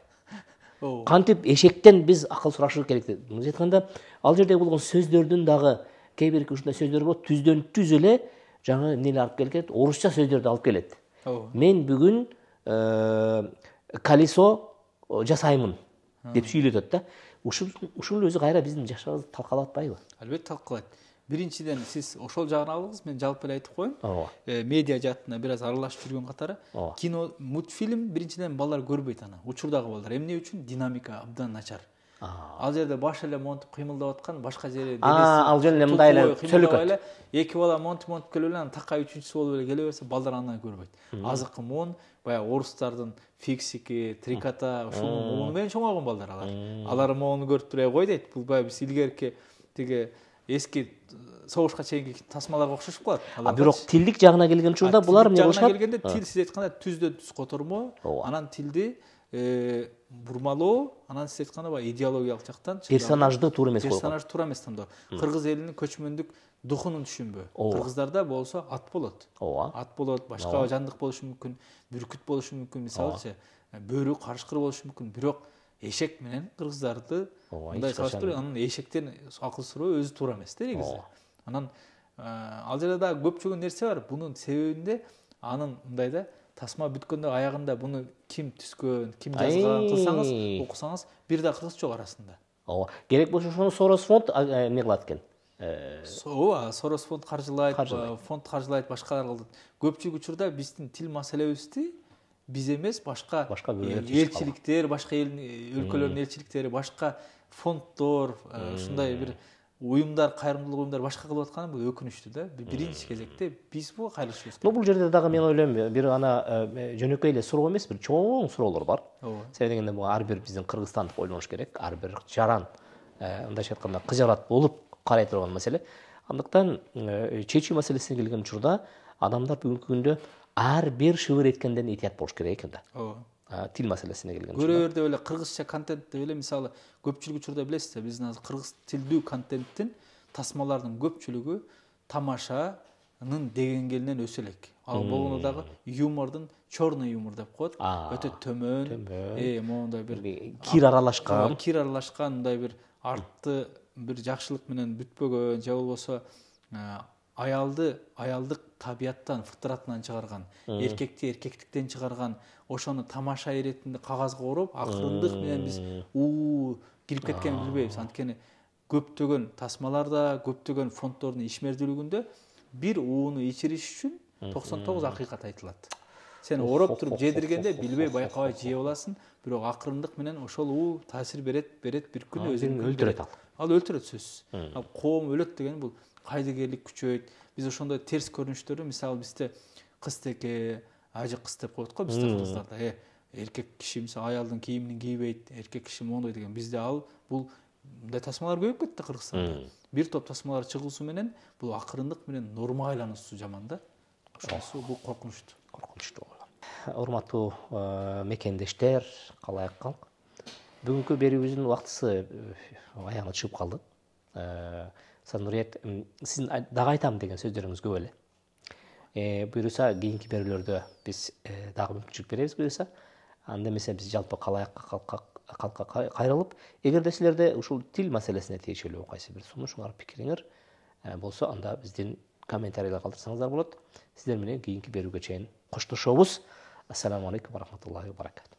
Кантип эшектен биз акыл сурашыбыз керек деп. Мындай айтканда, ал жерде болгон сөздөрдүн дагы кээ бир ушундай сөздөр болот, түздөн түз эле жаңы эмнелер алып келет, орусча сөздөрдү алып келет. Мен бүгүн колесо жасаймын деп сүйлөтөт да. Ушул өзү кайра биздин жашыбызды талкалап атпайбы? Албетте талкалайт. Биринчиден сиз ошол жагын алыңыз, мен жалпы эле айтып коеюн. Медиа жаатына бир аз аралашып жүргөн катары, кино, мультфильм биринчиден балдар көрбөйт аны. Учурдагы балдар эмне үчүн? Динамика абдан начар. Ал жерде баш эле монтуп кыймылдап аткан, башка жерде ал жөн эле мындай эле сөйлөкөт. Эки бала монтуп келип эле, анан Такай үчүнчүсү болуп эле келе берсе, балдар аны көрбөйт. Азыркы мон, баягы орустардын фиксики, трикота, ушуну муну менен чоңойгон балдар алар. Алар мону көрүп туруп кой дейт. Бул баягы биз илгерки тиги эски согушка чейинки тасмаларга окшошуп калат. Бирок тилдик жагына келген учурда булар эмне кылышат? Жагына келгенде тил сиз айткандай түздөн түз котормо, анан тилди бурмалоо, анан сиз айткандай баягы идеологиялык жактан персонажды туура эмес койгон. Персонаж туура эмес тандоо. Кыргыз элинин көчмөндүк духунун түшүнбө. Кыргыздарда болсо ат болот. Ат болот, башка жандык болушу мүмкүн, бүркүт болушу мүмкүн, мисалычы, бөрү, карышкыр болушу мүмкүн. Бирок эшек менен кыргыздарды мындай салыштырып, анан эшектен акыл суроо өзү туура эмес да негизи. Анан ал жерде да көпчөгөн нерсе бар. Бунун себебинде анын мындай да тасма бүткөндө аягында буну ким түзгөн, ким жазган кылсаңыз, окусаңыз бир да кыргыз жок арасында. Керек болсо ошону Сорос фонд эмне кылат экен? Сорос фонд каржылайт, фонд каржылайт, башкалар кылат. Көпчүлүк учурда биздин тил маселебизди биз эмес, башка элчиликтер, башка өлкөлөрдүн элчиликтери, башка фонддор, ушундай бир уюмдар, кайрымдуулук уюмдар башка кылып атканы бул өкүнүчтүү да. Биринчи кезекте биз буга кайрылышыбыз керек. Бул жерде дагы мен ойлойм, бир ана жөнөкөй эле суроо эмес, бир чоң суроолор бар. Себеби дегенде бул ар бир биздин кыргызстандык ойлонуш керек. Ар бир жаран, мындайча айтканда, кыжарат болуп карай турган маселе. Андыктан чечүү маселесине келген учурда адамдар бүгүнкү күндө ар бир шыбыр эткенден этият болуш керек экен да. Тил маселесине келген учурда. Көрө бер деп эле кыргызча контент деп эле, мисалы, көпчүлүк учурда билесиз, биздин азыр кыргыз тилдүү контенттин тасмалардын көпчүлүгү тамашанын дегенгелинен өсө элек. Ал болгондо дагы юмордун черный юмор деп коет. Өтө төмөн, моундай бир кир аралашкан, мындай бир артты бир жакшылык менен бүтпөгөн, же болбосо аялдык табияттан, фытыратынан чыгарган, эркекти эркектиктен чыгарган, ошону тамаша иретинде кагазга ороп, акырындык менен биз кирип кеткенин билбейбиз. Анткени көптөгөн тасмаларда, көптөгөн фонддордун ишмердүүлүгүндө бир ууну ичириш үчүн 99 акыйкат айтылат. Сен ороп туруп жедиргенде билбей байкабай жей аласың, бирок акырындык менен ошол уу таасир берет, бир күнү өзүн өлтүрөт. Ал өлтүрөт сөзсүз. Ал коом өлөт деген бул кайдыгерлик күчөйт. Биз ошондой терс көрүнүштөрдү, мисалы бизде кызтеке, ажы кыз деп коет го бизде кыргыздарда. Эркек киши мисалы аялдын кийимин кийбейт, эркек киши мондой деген. Бизде ал бул мындай тасмалар көбөйүп кетти Кыргызстанда. Бир топ тасмалар чыгуусу менен бул акырындык менен нормага айлануусу жаман да. Ошонусу бул коркунучтуу. Урматтуу мекендештер, калайык калк. Бүгүнкү берүүбүздүн убактысы аягына чыгып калды. Санурет, сиздин дагы айтам деген сөздөрүңүз көп эле. Буюрса кийинки берүүлөрдө биз дагы мүмкүнчүлүк беребиз буюрса. Анда эмесе биз жалпы калайыкка калкка кайрылып, эгерде силерде ушул тил маселесине тиешелүү кайсы бир сунуш бар, пикириңер болсо, анда биздин комментарийлер калтырсаңыздар болот. Сиздер менен кийинки берүүгө чейин коштошобуз. Ассаламу алейкум ва рахматуллахи ва баракатуh.